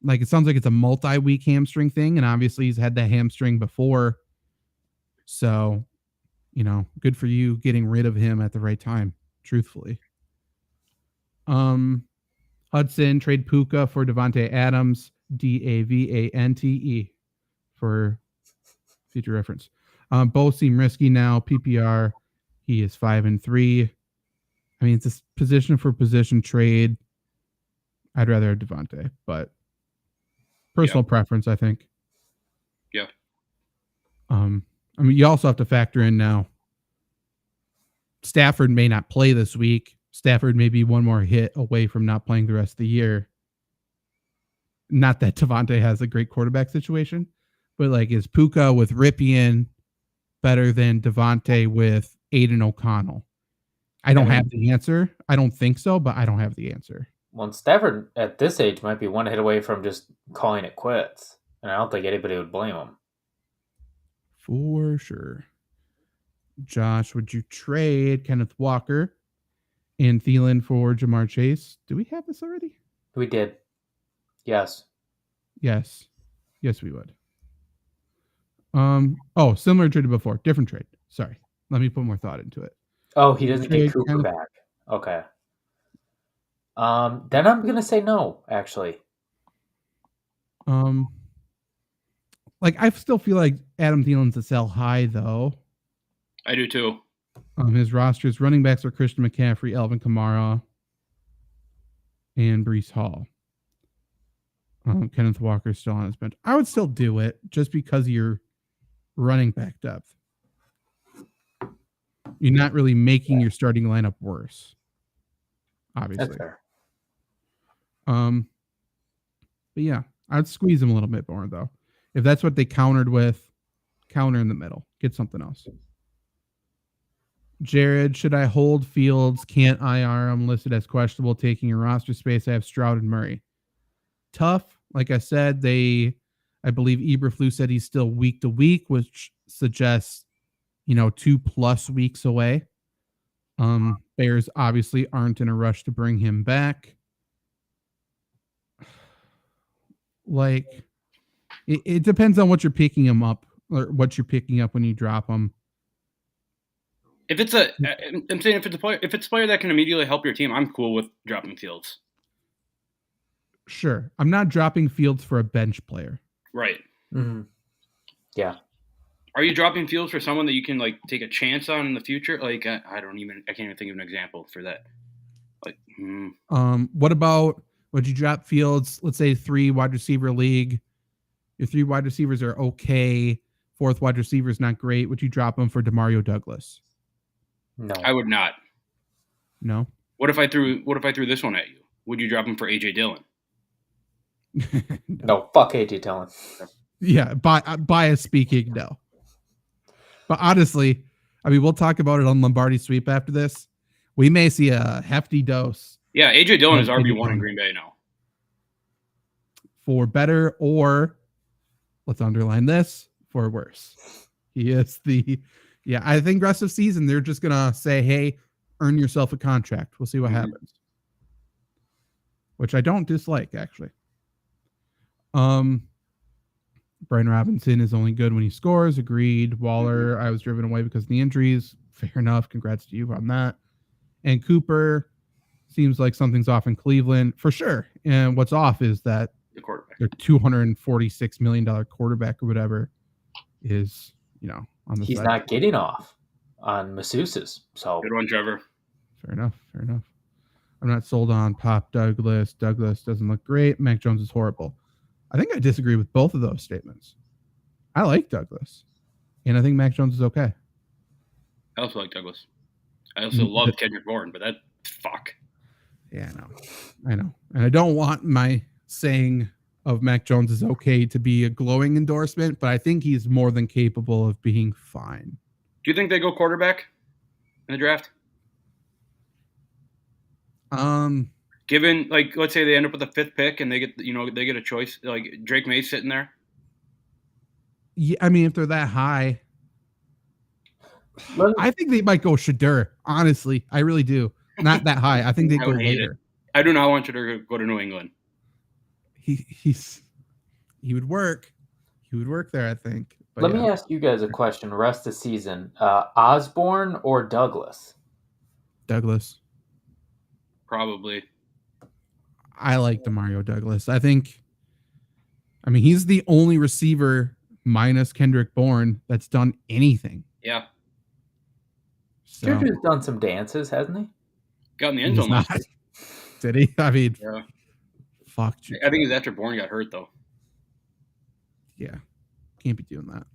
it sounds like it's a multi-week hamstring thing. And obviously he's had that hamstring before. So, good for you getting rid of him at the right time, truthfully. Hudson, trade Puka for Devontae Adams, Davante, for future reference. Both seem risky now. PPR, he is 5-3. I mean, it's a position for position trade. I'd rather have Devontae, but personal preference, I think. Yeah. I mean, you also have to factor in now. Stafford may not play this week. Stafford may be one more hit away from not playing the rest of the year. Not that Devontae has a great quarterback situation, but like, is Puka with Ripien better than Devontae with Aiden O'Connell? I don't have the answer. I don't think so, but I don't have the answer. Well, Stafford at this age might be one hit away from just calling it quits, and I don't think anybody would blame him. For sure. Josh, would you trade Kenneth Walker and Thielen for Jamar Chase? Do we have this already? We did. Yes. Yes, we would. Similar trade to before. Different trade. Sorry. Let me put more thought into it. Oh, he doesn't get Cooper back. Okay. Then I'm gonna say no, actually. Like, I still feel like Adam Thielen's a sell high, though. I do too. His roster's running backs are Christian McCaffrey, Alvin Kamara, and Breece Hall. Kenneth Walker's still on his bench. I would still do it just because of your running back depth. You're not really making your starting lineup worse. Obviously. That's fair. But yeah, I'd squeeze him a little bit more, though. If that's what they countered with, counter in the middle. Get something else. Jared, should I hold Fields? Can't IR him, listed as questionable, taking your roster space. I have Stroud and Murray. Tough. Like I said, I believe Eberflus said he's still week to week, which suggests, 2+ weeks away. Bears obviously aren't in a rush to bring him back. Like, it depends on what you're picking him up, or what you're picking up when you drop him. I'm saying if it's a player that can immediately help your team, I'm cool with dropping Fields. Sure. I'm not dropping Fields for a bench player. Right. Mm-hmm. Yeah. Are you dropping Fields for someone that you can take a chance on in the future? Like, I can't even think of an example for that. What about, would you drop Fields? Let's say 3 wide receiver league. Your 3 wide receivers are okay. 4th wide receiver is not great. Would you drop him for Demario Douglas? No, I would not. No. What if I threw this one at you? Would you drop him for AJ Dillon? No, fuck AJ Dillon. Yeah, bias speaking, no. But honestly, I mean, we'll talk about it on Lombardi Sweep after this. We may see a hefty dose. Yeah, AJ Dillon is RB1 in Green Bay now. For better, or let's underline this, for worse. He is I think rest of season, they're just going to say, hey, earn yourself a contract. We'll see what happens. Which I don't dislike, actually. Brian Robinson is only good when he scores. Agreed. Waller, I was driven away because of the injuries. Fair enough. Congrats to you on that. And Cooper seems like something's off in Cleveland for sure. And what's off is that The quarterback. their $246 million quarterback or whatever is, on the He's side. not getting off on masseuses. So Good one, Trevor. Fair enough. I'm not sold on Pop Douglas. Douglas doesn't look great. Mac Jones is horrible. I think I disagree with both of those statements. I like Douglas, and I think Mac Jones is okay. I also like Douglas. I also love Kendrick Bourne, but that fuck. Yeah, I know. And I don't want my saying of Mac Jones is okay to be a glowing endorsement, but I think he's more than capable of being fine. Do you think they go quarterback in the draft? Given, let's say they end up with a 5th pick and they get a choice, like Drake May's sitting there. Yeah, I mean, if they're that high, I think they might go Shadur. Honestly, I really do. Not that high. I think they go later. I do not want Shadur to go to New England. He would work. He would work there, I think. But Let me ask you guys a question. Rest of the season, Osborne or Douglas? Douglas. Probably. I like Demario Douglas. I mean, he's the only receiver minus Kendrick Bourne, that's done anything. Yeah. So, Juju's done some dances, hasn't he? Got in the end he's zone not. last week. Did he? I mean, Yeah. fuck. I think it's after Bourne got hurt, though. Yeah. Can't be doing that.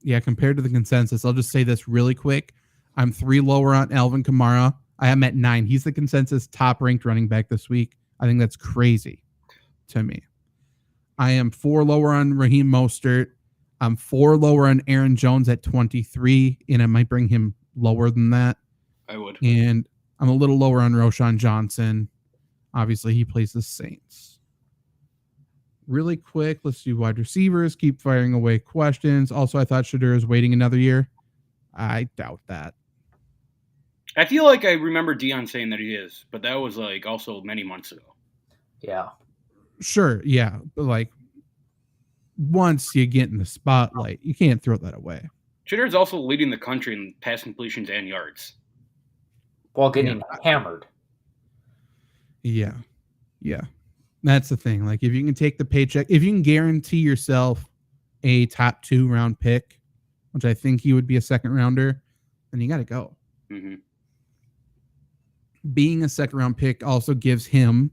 Yeah, compared to the consensus, I'll just say this really quick. I'm 3 lower on Alvin Kamara. I am at 9. He's the consensus top ranked running back this week. I think that's crazy to me. I am 4 lower on Raheem Mostert. I'm 4 lower on Aaron Jones at 23, and I might bring him lower than that. I would. And I'm a little lower on Roshan Johnson. Obviously, he plays the Saints. Really quick, let's do wide receivers. Keep firing away questions. Also, I thought Shadur is waiting another year. I doubt that. I feel like I remember Dion saying that he is, but that was like also many months ago. Yeah. Sure, yeah, but like once you get in the spotlight, you can't throw that away. Shitter's also leading the country in pass completions and yards. While getting hammered. Yeah. That's the thing. Like, if you can take the paycheck, if you can guarantee yourself a top 2 round pick, which I think he would be a second rounder, then you got to go. Mm-hmm. Being a second round pick also gives him,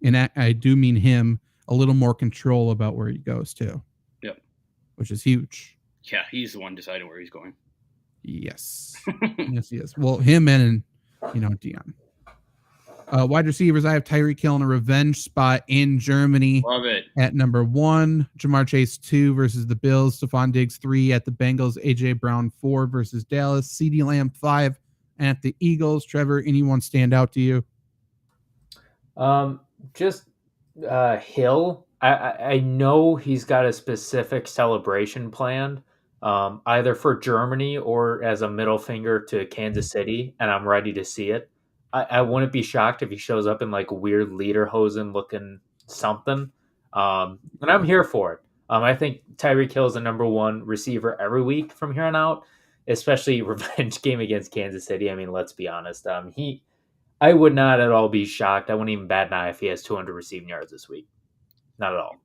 and I do mean him, a little more control about where he goes to. Yep. Which is huge. Yeah, he's the one deciding where he's going. Yes. Yes, he is. Well, him and Dion. Wide receivers, I have Tyreek Hill in a revenge spot in Germany. Love it. At number 1, Jamar Chase 2 versus the Bills, Stephon Diggs 3 at the Bengals, AJ Brown 4 versus Dallas, CeeDee Lamb 5 at the Eagles. Trevor, anyone stand out to you? Just Hill. I know he's got a specific celebration planned, either for Germany or as a middle finger to Kansas City, and I'm ready to see it. I wouldn't be shocked if he shows up in like weird lederhosen looking something. And I'm here for it. I think Tyreek Hill is the number 1 receiver every week from here on out, especially revenge game against Kansas City. I mean, let's be honest. I would not at all be shocked. I wouldn't even bat an eye if he has 200 receiving yards this week. Not at all.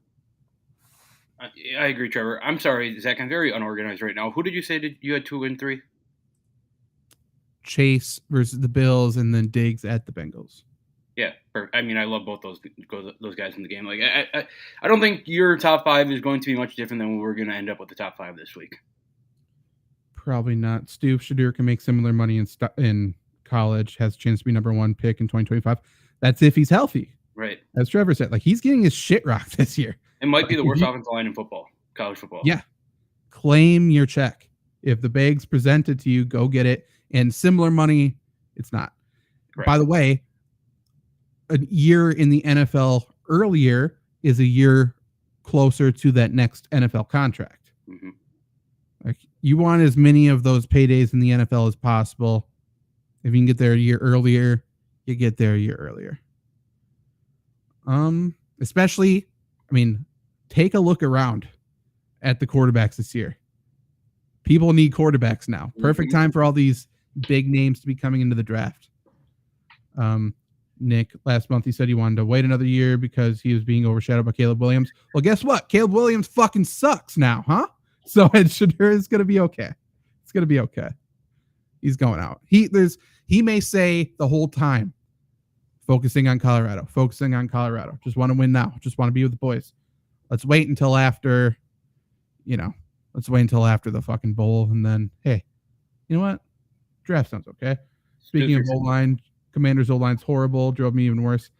I agree, Trevor. I'm sorry, Zach. I'm very unorganized right now. Who did you say you had 2 and 3? Chase versus the Bills, and then Diggs at the Bengals. Yeah, I mean, I love both those guys in the game. Like, I don't think your top 5 is going to be much different than we're going to end up with the top 5 this week. Probably not. Stu Shadur can make similar money in college, has a chance to be number 1 pick in 2025. That's if he's healthy. Right. As Trevor said, like, he's getting his shit rocked this year. It might be the worst offensive line in football, college football. Yeah. Claim your check. If the bag's presented to you, go get it. And similar money, it's not. Correct. By the way, a year in the NFL earlier is a year closer to that next NFL contract. Mm-hmm. Like, you want as many of those paydays in the NFL as possible. If you can get there a year earlier, you get there a year earlier. Especially, I mean, take a look around at the quarterbacks this year. People need quarterbacks now. Perfect time for all these big names to be coming into the draft. Nick, last month he said he wanted to wait another year because he was being overshadowed by Caleb Williams. Well, guess what? Caleb Williams fucking sucks now, huh? So Shadur is going to be okay. It's going to be okay. He's going out. He may say the whole time, focusing on Colorado. Just want to win now. Just want to be with the boys. Let's wait until after, the fucking bowl. And then, hey, you know what? Draft sounds okay. Speaking of O-line, Commanders O-line's horrible. Drove me even worse.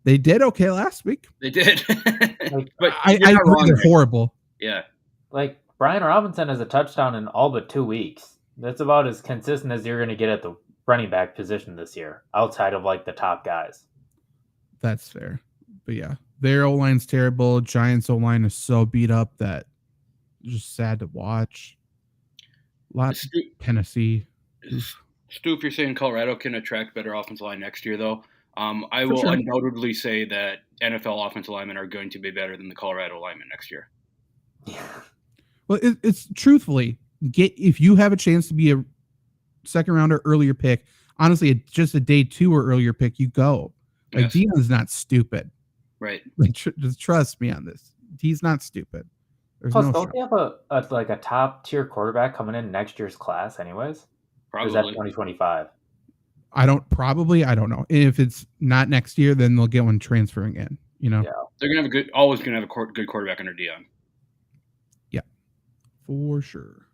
They did okay last week. They did. But I agree they're horrible. Yeah. Like, Brian Robinson has a touchdown in all but 2 weeks. That's about as consistent as you're going to get at the running back position this year, outside of like the top guys. That's fair. But yeah, their O-line's terrible. Giants O-line is so beat up that it's just sad to watch. Lots of Tennessee. Stu, if you're saying Colorado can attract better offensive line next year, though, I will undoubtedly say that NFL offensive linemen are going to be better than the Colorado linemen next year. Yeah. Well, it's truthfully, if you have a chance to be a second rounder earlier pick, honestly, just a day 2 or earlier pick, you go. Like, Dion's not stupid. Right. Like, just trust me on this. he's not stupid. There's Plus, no don't shot. they have a top tier quarterback coming in next year's class, anyways? Or is that Probably. 2025? I don't know. If it's not next year, then they'll get one transferring in. Yeah. They're gonna have always gonna have a good quarterback under Dion. Yeah, for sure.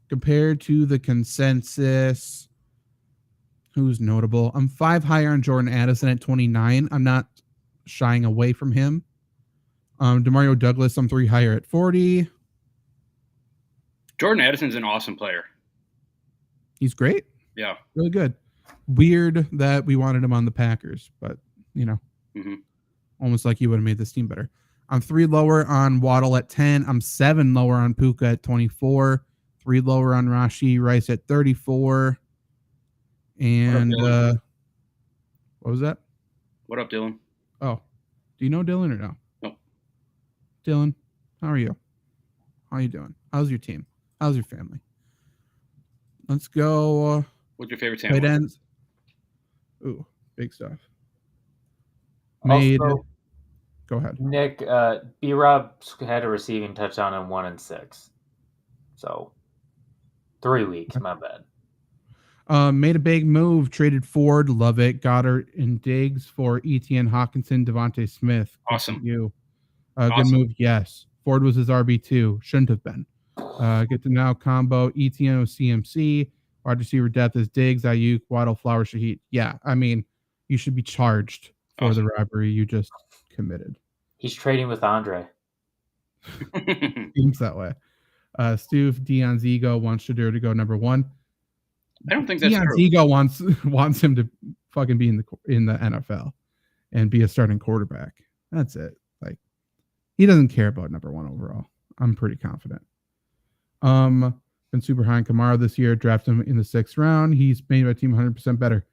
Compared to the consensus, who's notable? I'm 5 higher on Jordan Addison at 29. I'm not shying away from him. Demario Douglas, I'm 3 higher at 40. Jordan Addison's an awesome player. He's great. Yeah. Really good. Weird that we wanted him on the Packers, but, almost like he would have made this team better. I'm 3 lower on Waddle at 10. I'm 7 lower on Puka at 24. 3 lower on Rashee Rice at 34. And what was that? What up, Dylan? Oh, do you know Dylan or no? No. Dylan, how are you? How are you doing? How's your team? How's your family? Let's go. What's your favorite Tight sandwich? ends. Ooh, big stuff. Made. Also, Go ahead. Nick, B-Rob had a receiving touchdown in 1 and 6. So 3 weeks, my bad. Made a big move, traded Ford, love it. Goddard and Diggs for ETN, Hawkinson, Devontae Smith. Awesome. You. Awesome. Good move, yes. Ford was his RB2. Shouldn't have been. Get to now combo ETN with CMC. Wide receiver depth is Diggs, Ayuk, Waddle, Flower, Shaheed. Yeah, I mean, you should be charged for the robbery you just committed. He's trading with Andre. Seems that way. Steve, Dion's ego wants Shadur to go number 1. I don't think that's Dion's true. ego wants him to fucking be in the NFL and be a starting quarterback. That's it. Like, he doesn't care about number 1 overall. I'm pretty confident. Been super high on Kamara this year. Drafted him in the 6th round. He's made my team 100% better.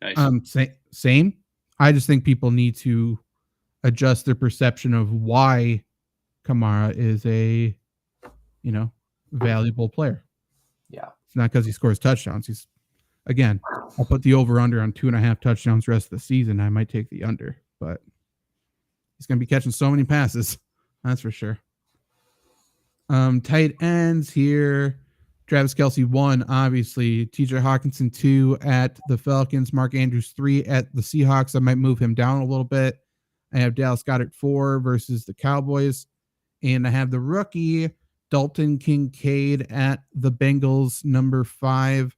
Nice. Same. I just think people need to adjust their perception of why Kamara is a, valuable player. Yeah. It's not because he scores touchdowns. He's, again, I'll put the over-under on 2.5 touchdowns the rest of the season. I might take the under, but he's going to be catching so many passes. That's for sure. Tight ends here. Travis Kelce 1, obviously. TJ Hawkinson 2 at the Falcons. Mark Andrews 3 at the Seahawks. I might move him down a little bit. I have Dallas Goedert 4 versus the Cowboys. And I have the rookie Dalton Kincaid at the Bengals, number 5.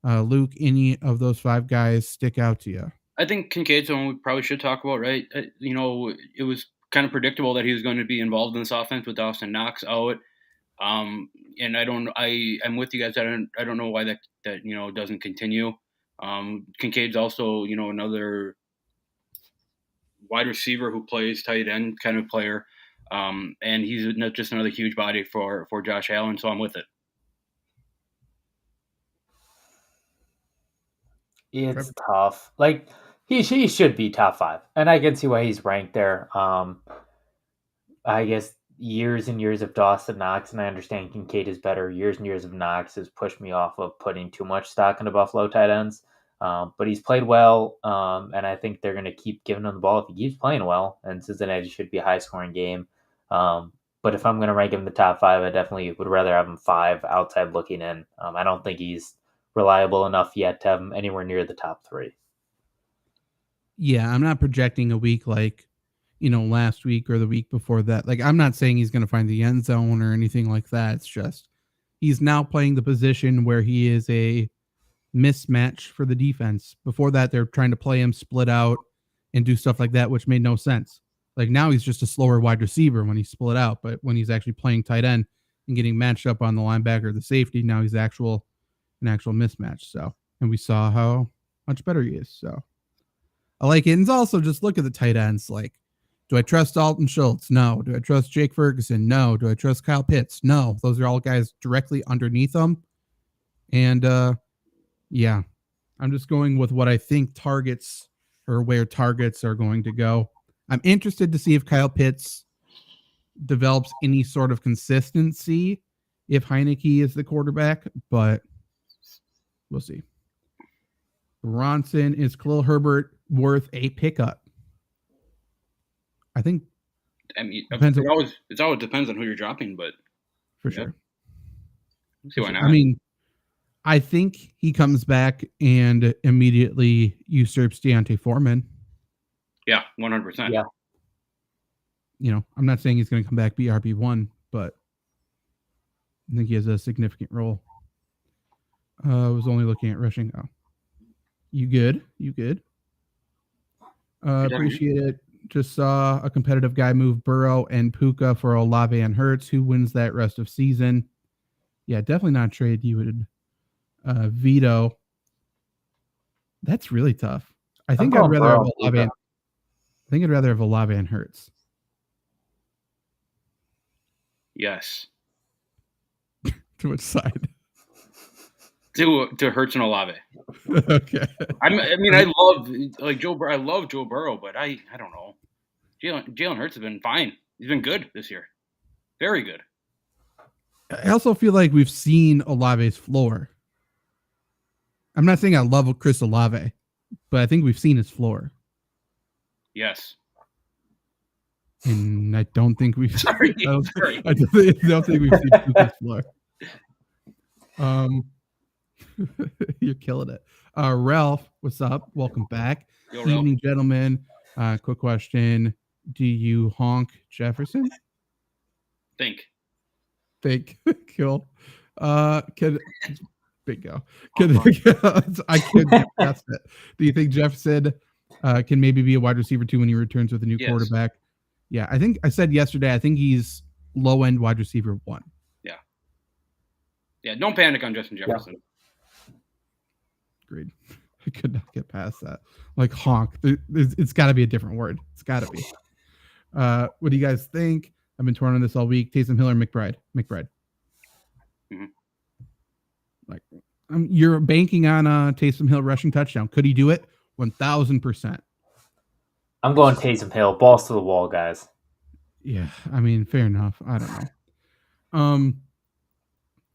Luke, any of those 5 guys stick out to you? I think Kincaid's the one we probably should talk about, right? It was kind of predictable that he was going to be involved in this offense with Dawson Knox out. And I'm with you guys. I don't know why that doesn't continue. Kincaid's also, another wide receiver who plays tight end kind of player. And he's just another huge body for Josh Allen. So I'm with it. It's tough. Like, he should be top 5. And I can see why he's ranked there. I guess years and years of Dawson Knox, and I understand Kincaid is better. Years and years of Knox has pushed me off of putting too much stock into Buffalo tight ends. But he's played well, and I think they're going to keep giving him the ball if he keeps playing well. And Cincinnati should be a high-scoring game. But if I'm going to rank him in the top 5, I definitely would rather have him 5 outside looking in. I don't think he's reliable enough yet to have him anywhere near the top 3. Yeah, I'm not projecting a week like, last week or the week before that. Like, I'm not saying he's going to find the end zone or anything like that. It's just he's now playing the position where he is a mismatch for the defense. Before that, they're trying to play him split out and do stuff like that, which made no sense. Like, now he's just a slower wide receiver when he's split out, but when he's actually playing tight end and getting matched up on the linebacker or the safety, now he's an actual mismatch. So, and we saw how much better he is. So I like it. And also just look at the tight ends. Like, do I trust Dalton Schultz? No. Do I trust Jake Ferguson? No. Do I trust Kyle Pitts? No. Those are all guys directly underneath them. And yeah, I'm just going with what I think targets or where targets are going to go. I'm interested to see if Kyle Pitts develops any sort of consistency if Heineke is the quarterback, but we'll see. Bronson, is Khalil Herbert worth a pickup? I think I mean, Depends it always depends on who you're dropping, but for yeah. sure. See why not? I mean, I think he comes back and immediately usurps Deontay Foreman. Yeah, 100%. Yeah. You know, I'm not saying he's going to come back be RB1, but I think he has a significant role. I was only looking at rushing. Oh, you good? You good? Appreciate it. Just saw a competitive guy move Burrow and Puka for Olave and Hurts. Who wins that rest of season? Yeah, definitely not trade. You would veto. That's really tough. I think I'd rather have Olave. I think I'd rather have Olave and Hurts. Yes. To which side? To Hurts and Olave. Okay. I mean, I love Joe. I love Joe Burrow, but I don't know. Jalen Hurts has been fine. He's been good this year. Very good. I also feel like we've seen Olave's floor. I'm not saying I love Chris Olave, but I think we've seen his floor. Yes. And I don't think we've. Sorry. I don't think we've seen his floor. You're killing it. Ralph, what's up? Welcome back. Yo, Evening, gentlemen. Quick question. Do you honk Jefferson? Think. Cool. Bingo. I could guess it. Do you think Jefferson can maybe be a wide receiver too when he returns with a new quarterback? Yeah, I think I said yesterday, I think he's low end wide receiver 1. Yeah. Yeah, don't panic on Justin Jefferson. Yeah. Agreed. I could not get past that. Like honk. It's got to be a different word. It's got to be. What do you guys think? I've been torn on this all week. Taysom Hill or McBride? Mm-hmm. Like, you're banking on Taysom Hill rushing touchdown. Could he do it? 1,000%. I'm going Taysom Hill. Balls to the wall, guys. Yeah, I mean, fair enough. I don't know.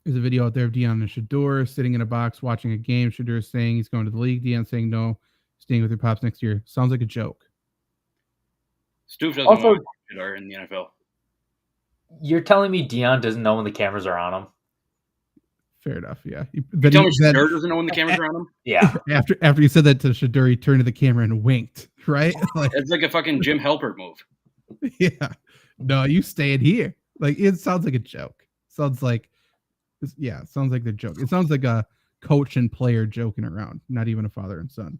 There's a video out there of Deion and Shador sitting in a box watching a game. Shador saying he's going to the league. Deion saying no, staying with your pops next year. Sounds like a joke. Stoof doesn't want Shador in the NFL. You're telling me Deion doesn't know when the cameras are on him? Fair enough, yeah. But you tell me Shador doesn't know when the cameras are on him? Yeah. After you said that to Shador, he turned to the camera and winked, right? Like, it's like a fucking Jim Halpert move. Yeah. No, you staying here. Like, it sounds like a joke. Sounds like they're joking. It sounds like a coach and player joking around, not even a father and son.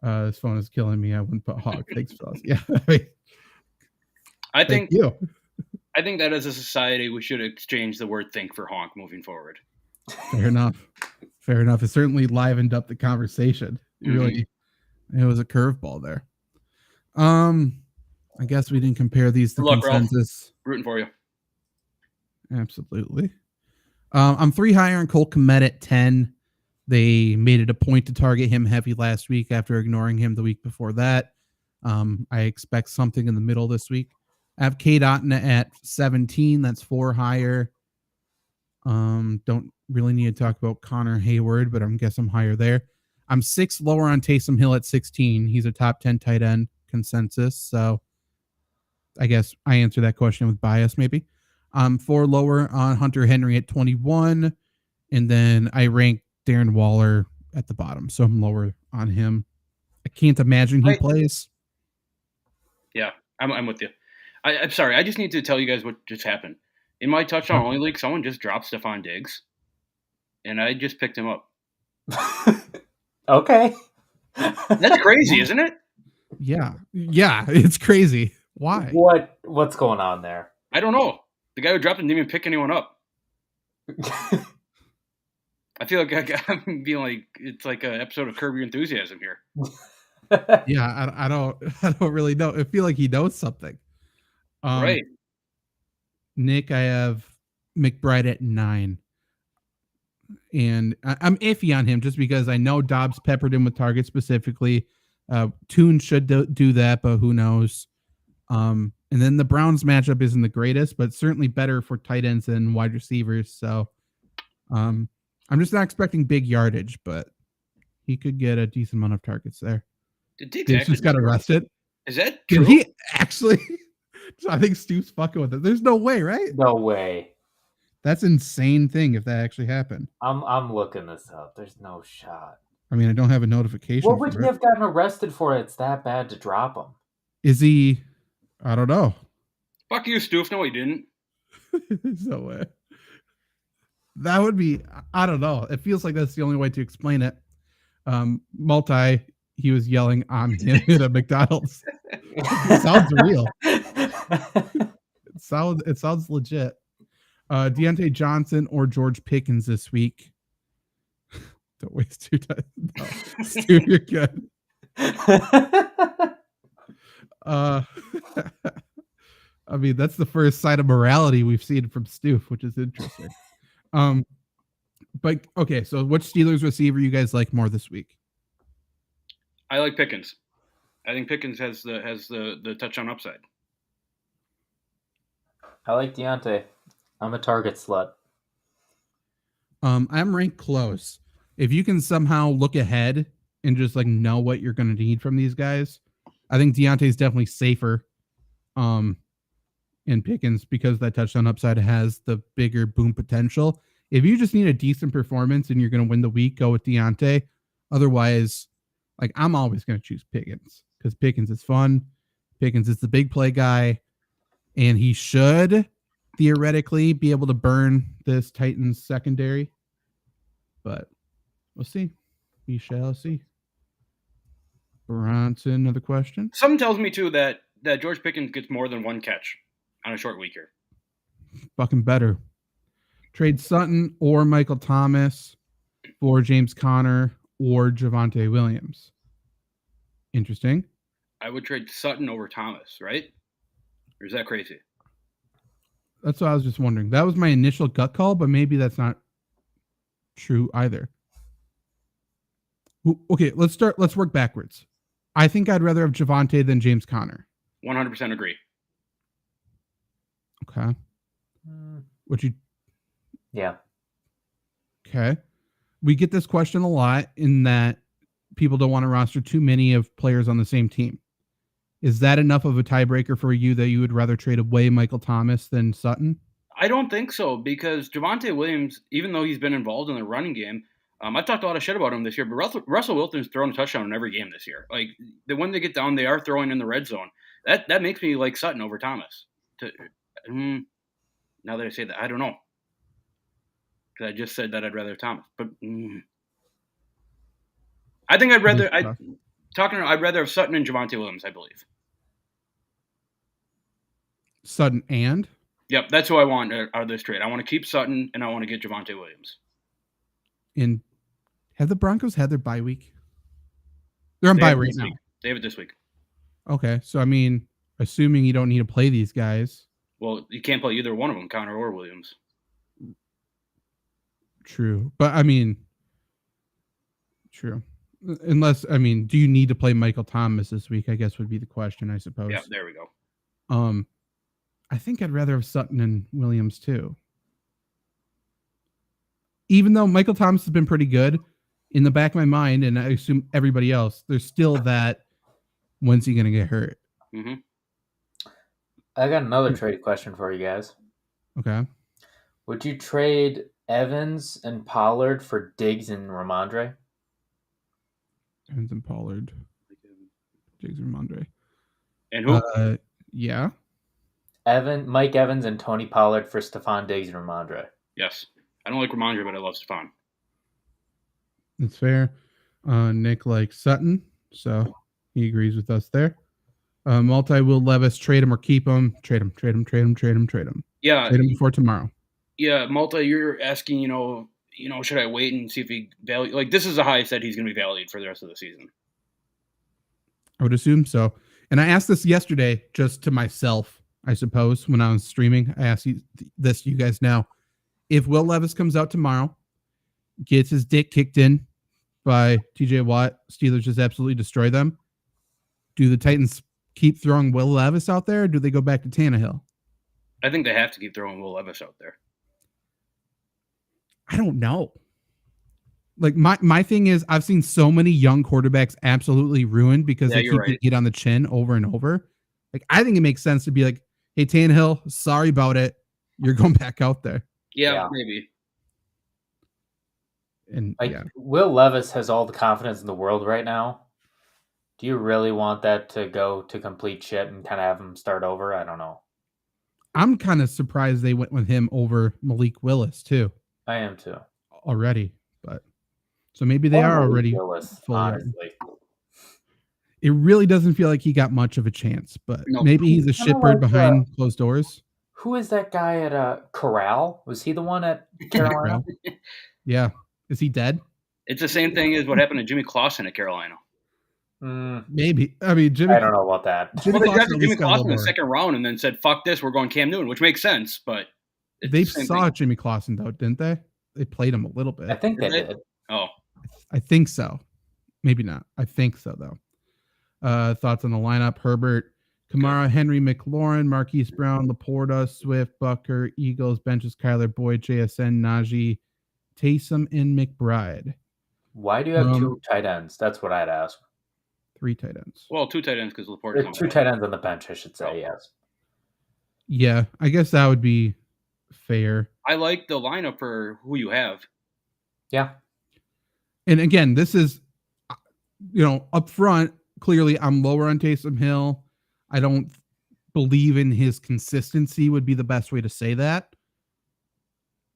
This phone is killing me. I wouldn't put hog. Thanks, fellas. Yeah. I think that as a society, we should exchange the word think for honk moving forward. Fair enough. It certainly livened up the conversation. It was a curveball there. I guess we didn't compare these to consensus. Ralph. Rooting for you. Absolutely. I'm 3 higher on Cole Kmet at 10. They made it a point to target him heavy last week after ignoring him the week before that. I expect something in the middle this week. I have Cade Otton at 17. That's 4 higher. Don't really need to talk about Connor Hayward, but I guess I'm higher there. I'm 6 lower on Taysom Hill at 16. He's a top 10 tight end consensus. So I guess I answer that question with bias, maybe. 4 lower on Hunter Henry at 21. And then I rank Darren Waller at the bottom. So I'm lower on him. I can't imagine he plays. Yeah, I'm with you. I'm sorry. I just need to tell you guys what just happened. In my touchdown only league, someone just dropped Stephon Diggs, and I just picked him up. Okay. That's crazy, isn't it? Yeah, it's crazy. Why? What's going on there? I don't know. The guy who dropped him didn't even pick anyone up. I feel like I'm being like it's like an episode of Curb Your Enthusiasm here. Yeah, I don't really know. I feel like he knows something. Right. Nick, I have McBride at 9. And I'm iffy on him just because I know Dobbs peppered him with targets specifically. Toon should do that, but who knows? And then the Browns matchup isn't the greatest, but certainly better for tight ends than wide receivers. So I'm just not expecting big yardage, but he could get a decent amount of targets there. Did Diggs just got arrested? Is that true? Did he actually? So I think Stu's fucking with it. There's no way, right? No way. That's insane thing if that actually happened. I'm looking this up. There's no shot. I mean, I don't have a notification. What would he have gotten arrested for? It's that bad to drop him. Is he? I don't know. Fuck you, Stoof. No, he didn't. There's no way. That would be. I don't know. It feels like that's the only way to explain it. He was yelling on him at a McDonald's. It sounds real. It sounds legit. Deontay Johnson or George Pickens this week. Don't waste your time. No. Stu, you're good. I mean, that's the first sign of morality we've seen from Stoof, which is interesting. But okay, so which Steelers receiver you guys like more this week? I like Pickens. I think Pickens has the touchdown upside. I like Deontay. I'm a target slut. I'm ranked close. If you can somehow look ahead and just like know what you're going to need from these guys, I think Deontay is definitely safer. In Pickens because that touchdown upside has the bigger boom potential. If you just need a decent performance and you're going to win the week, go with Deontay. Otherwise, like I'm always going to choose Pickens because Pickens is fun. Pickens is the big play guy, and he should theoretically be able to burn this Titans secondary. But we'll see. We shall see. Bronson, another question. Something tells me too that George Pickens gets more than one catch on a short week here. Fucking better. Trade Sutton or Michael Thomas for James Conner or Javonte Williams. Interesting. I would trade Sutton over Thomas, right? Or is that crazy? That's what I was just wondering. That was my initial gut call, but maybe that's not true either. Okay, let's work backwards. I think I'd rather have Javonte than James Conner. 100% agree. Okay. Would you? Yeah. Okay. We get this question a lot in that people don't want to roster too many of players on the same team. Is that enough of a tiebreaker for you that you would rather trade away Michael Thomas than Sutton? I don't think so because Javonte Williams, even though he's been involved in the running game, I've talked a lot of shit about him this year, but Russell Wilson's thrown a touchdown in every game this year. Like when they get down, they are throwing in the red zone. That makes me like Sutton over Thomas. Now that I say that, I don't know. Because I just said that I'd rather have Thomas. But I think I'd rather have Sutton and Javonte Williams, I believe. Sutton and? Yep, that's who I want out of this trade. I want to keep Sutton and I want to get Javonte Williams. And have the Broncos had their bye week? They're on bye right now. They have it this week. Okay, so I mean, assuming you don't need to play these guys. Well, you can't play either one of them, Connor or Williams. True. But I mean, true. Unless, I mean, do you need to play Michael Thomas this week? I guess would be the question, I suppose. Yeah, there we go. I think I'd rather have Sutton and Williams too. Even though Michael Thomas has been pretty good, in the back of my mind, and I assume everybody else, there's still that, when's he going to get hurt? Mm-hmm. I got another trade question for you guys. Okay. Would you trade Evans and Pollard for Diggs and Ramondre? Evans and Pollard. Diggs and Ramondre. And who? Yeah. Mike Evans and Tony Pollard for Stephon Diggs and Ramondre. Yes. I don't like Ramondre, but I love Stephon. That's fair. Nick likes Sutton, so he agrees with us there. Will Levis, trade him or keep him? Trade him. Yeah. Trade him before tomorrow. Yeah, you're asking, should I wait and see if he value? Like, this is the highest that he's going to be valued for the rest of the season. I would assume so. And I asked this yesterday just to myself, I suppose, when I was streaming. I asked this, you guys now. If Will Levis comes out tomorrow, gets his dick kicked in by TJ Watt, Steelers just absolutely destroy them, do the Titans keep throwing Will Levis out there, or do they go back to Tannehill? I think they have to keep throwing Will Levis out there. I don't know. Like my thing is, I've seen so many young quarterbacks absolutely ruined because they keep getting hit on the chin over and over. Like, I think it makes sense to be like, hey, Tannehill, sorry about it. You're going back out there. Yeah. Maybe. And Will Levis has all the confidence in the world right now. Do you really want that to go to complete shit and kind of have him start over? I don't know. I'm kind of surprised they went with him over Malik Willis too. I am too. Already, but so maybe they are already Willis, fully honestly. It really doesn't feel like he got much of a chance, but maybe he's a shitbird behind closed doors. Who is that guy at Corral? Was he the one at Carolina? Yeah. Is he dead? It's the same thing as what happened to Jimmy Clausen at Carolina. Maybe. I mean, I don't know about that. They drafted Jimmy Clausen in the second round and then said, fuck this, we're going Cam Newton, which makes sense, but they saw Jimmy Clausen, though, didn't they? They played him a little bit. I think they did. Oh. I think so. Maybe not. I think so, though. Thoughts on the lineup? Herbert, Kamara, Henry, McLaurin, Marquise Brown, Laporta, Swift, Bucker, Eagles, benches, Kyler Boyd, JSN, Najee, Taysom, and McBride. Why do you have 2 tight ends? That's what I'd ask. 3 tight ends. Well, 2 tight ends because Laporta's on 2 tight ends on the bench, I should say, yes. Yeah, I guess that would be fair. I like the lineup for who you have. Yeah. And again, this is, up front, clearly I'm lower on Taysom Hill. I don't believe in his consistency would be the best way to say that.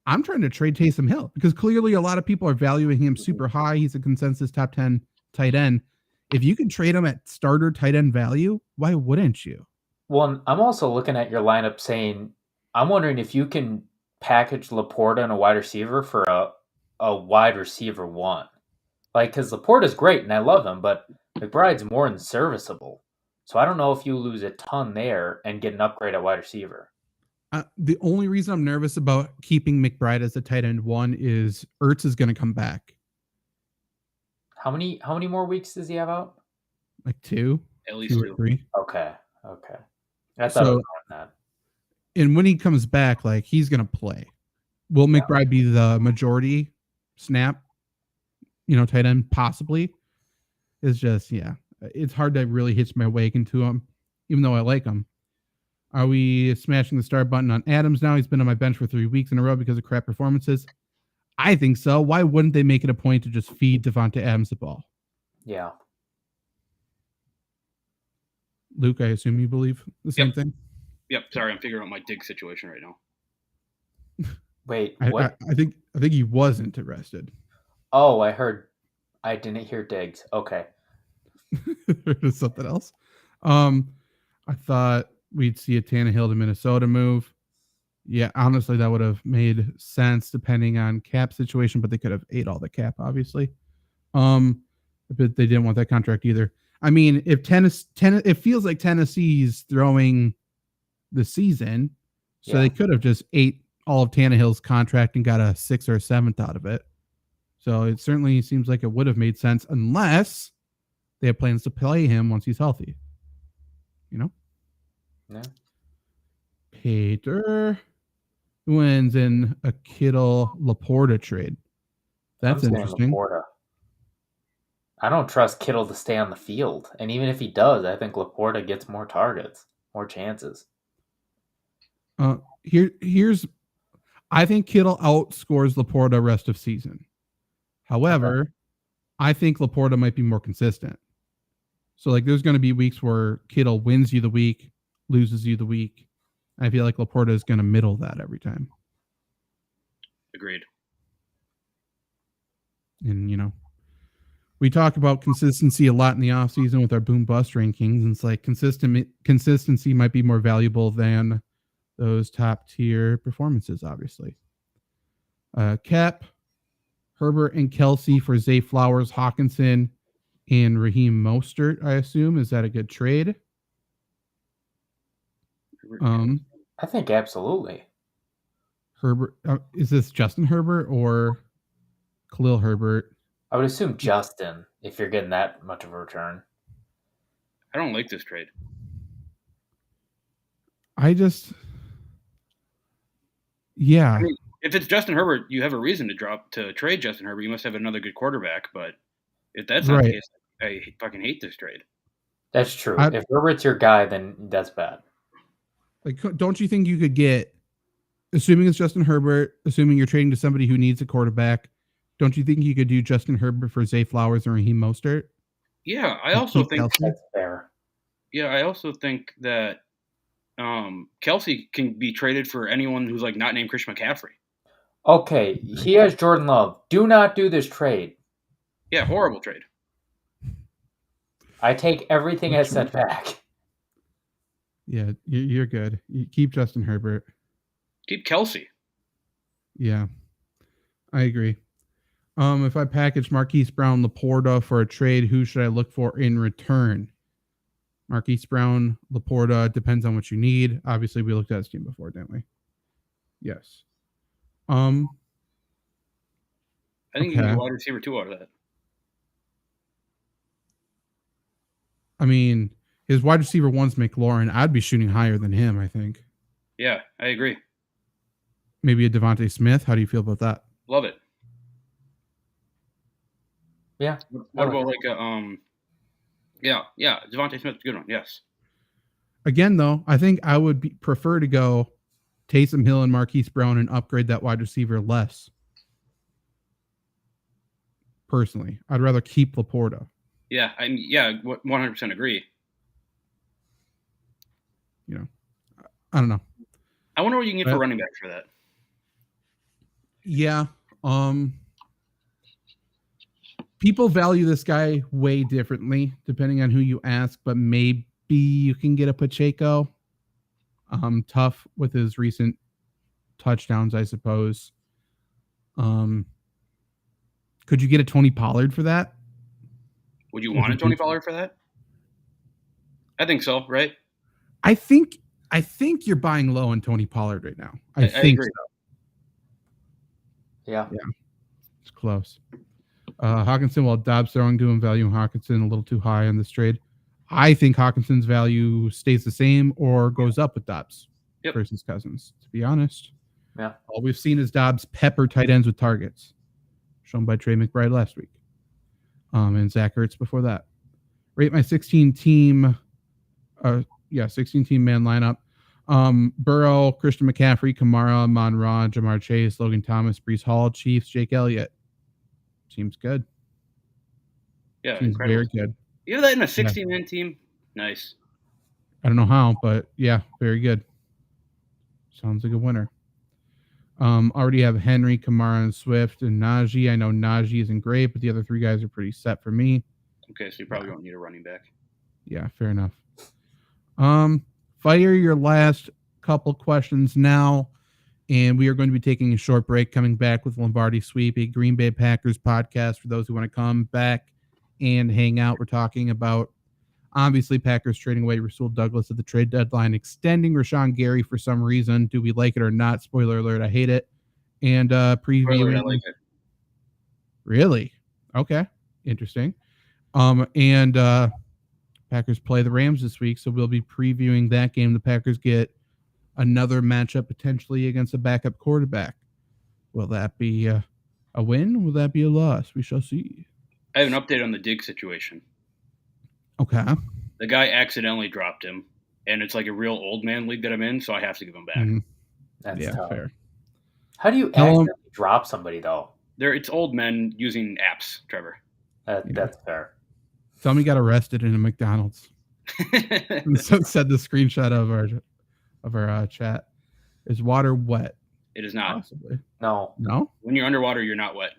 I'm trying to trade Taysom Hill because clearly a lot of people are valuing him super high. He's a consensus top 10 tight end. If you can trade him at starter tight end value, why wouldn't you? Well, I'm also looking at your lineup saying, I'm wondering if you can package Laporta and a wide receiver for a wide receiver 1. Like, because Laporta's great and I love him, but McBride's more than serviceable. So I don't know if you lose a ton there and get an upgrade at wide receiver. The only reason I'm nervous about keeping McBride as a tight end 1 is Ertz is going to come back. How many more weeks does he have out? Like 2, at least 2 or 3. Okay. I thought it was on that. And when he comes back, like he's going to play. Will McBride be the majority snap? Tight end possibly. It's just it's hard to really hitch my wagon to him, even though I like him. Are we smashing the start button on Adams now? He's been on my bench for 3 weeks in a row because of crap performances. I think so. Why wouldn't they make it a point to just feed Devonta Adams the ball? Yeah. Luke, I assume you believe the same thing? Yep. Sorry, I'm figuring out my dig situation right now. Wait, what? I think he wasn't arrested. Oh, I didn't hear digs. Okay. There's something else. I thought we'd see a Tannehill to Minnesota move. Yeah, honestly, that would have made sense depending on cap situation, but they could have ate all the cap, obviously. But they didn't want that contract either. I mean, if it feels like Tennessee's throwing the season, so they could have just ate all of Tannehill's contract and got a 6th or 7th out of it. So it certainly seems like it would have made sense unless they have plans to play him once he's healthy. Yeah. Peter wins in a Kittle Laporta trade. That's interesting. Laporta. I don't trust Kittle to stay on the field. And even if he does, I think Laporta gets more targets, more chances. Here's I think Kittle outscores Laporta rest of season. However, I think Laporta might be more consistent. So there's going to be weeks where Kittle wins you the week, loses you the week. I feel like Laporta is going to middle that every time. Agreed. And, we talk about consistency a lot in the offseason with our boom bust rankings. And it's like consistency might be more valuable than those top tier performances, obviously. Cap, Herbert and Kelsey for Zay Flowers, Hawkinson, and Raheem Mostert, I assume. Is that a good trade? I think absolutely. Herbert, is this Justin Herbert or Khalil Herbert? I would assume Justin, if you're getting that much of a return. I don't like this trade. I mean, if it's Justin Herbert, you have a reason to trade Justin Herbert. You must have another good quarterback. But if that's not the case, I fucking hate this trade. That's true. If Herbert's your guy, then that's bad. Like, don't you think you could get, assuming it's Justin Herbert, assuming you're trading to somebody who needs a quarterback, don't you think you could do Justin Herbert for Zay Flowers or Raheem Mostert? Yeah, I also think Kelsey? That's fair. Yeah, I also think that Kelsey can be traded for anyone who's like not named Christian McCaffrey. Okay, he has Jordan Love. Do not do this trade. Yeah, horrible trade. I take everything I said back. Yeah, you're good. You keep Justin Herbert. Keep Kelsey. Yeah, I agree. If I package Marquise Brown, Laporta for a trade, who should I look for in return? Marquise Brown, Laporta, depends on what you need. Obviously, we looked at this team before, didn't we? Yes. I think you can get wide receiver 2 out of that. I mean, his wide receiver 1's McLaurin. I'd be shooting higher than him, I think. Yeah, I agree. Maybe a Devontae Smith. How do you feel about that? Love it. Yeah. What about like a Yeah, Devontae Smith's a good one. Yes. Again, though, I think I would prefer to go Taysom Hill and Marquise Brown and upgrade that wide receiver less. Personally, I'd rather keep Laporta. Yeah, 100% agree. You know, I don't know. I wonder what you can get for running backs for that. Yeah. People value this guy way differently depending on who you ask, but maybe you can get a Pacheco. Tough with his recent touchdowns, I suppose. Could you get a Tony Pollard for that? Would you want a Tony Pollard for that? I think so, right? I think you're buying low on Tony Pollard right now. I think agree. so. Yeah. It's close. Hawkinson, while Dobbs throwing to him, valuing Hawkinson a little too high on this trade. I think Hawkinson's value stays the same or goes up with Dobbs versus Cousins, to be honest. Yeah. All we've seen is Dobbs pepper tight ends with targets, shown by Trey McBride last week. And Zach Ertz before that. Rate my 16-team 16-team man lineup. Burrow, Christian McCaffrey, Kamara, Amon-Ra, Jamar Chase, Logan Thomas, Breece Hall, Chiefs, Jake Elliott. Seems good. Yeah, seems incredible. Very good. You have that in a 16-man team? Nice. I don't know how, but yeah, very good. Sounds like a winner. Already have Henry, Kamara, and Swift, and Najee. I know Najee isn't great, but the other three guys are pretty set for me. Okay, so you probably don't need a running back. Yeah, fair enough. Fire your last couple questions now, and we are going to be taking a short break, coming back with Lombardi Sweep, a Green Bay Packers podcast for those who want to come back and hang out. We're talking about, obviously, Packers trading away Rasul Douglas at the trade deadline, extending Rashawn Gary for some reason. Do we like it or not? Spoiler alert, I hate it. And previewing. I like it. Really? Okay. Interesting. And Packers play the Rams this week, so we'll be previewing that game. The Packers get another matchup potentially against a backup quarterback. Will that be a win? Will that be a loss? We shall see. I have an update on the Diggs situation. Okay. The guy accidentally dropped him, and it's like a real old man league that I'm in, so I have to give him back. Mm-hmm. That's yeah, tough. fair. How do you accidentally drop somebody, though? It's old men using apps, Trevor. That's fair. Somebody got arrested in a McDonald's. So said the screenshot of our chat. Is water wet? It is not. Possibly. No. When you're underwater, you're not wet.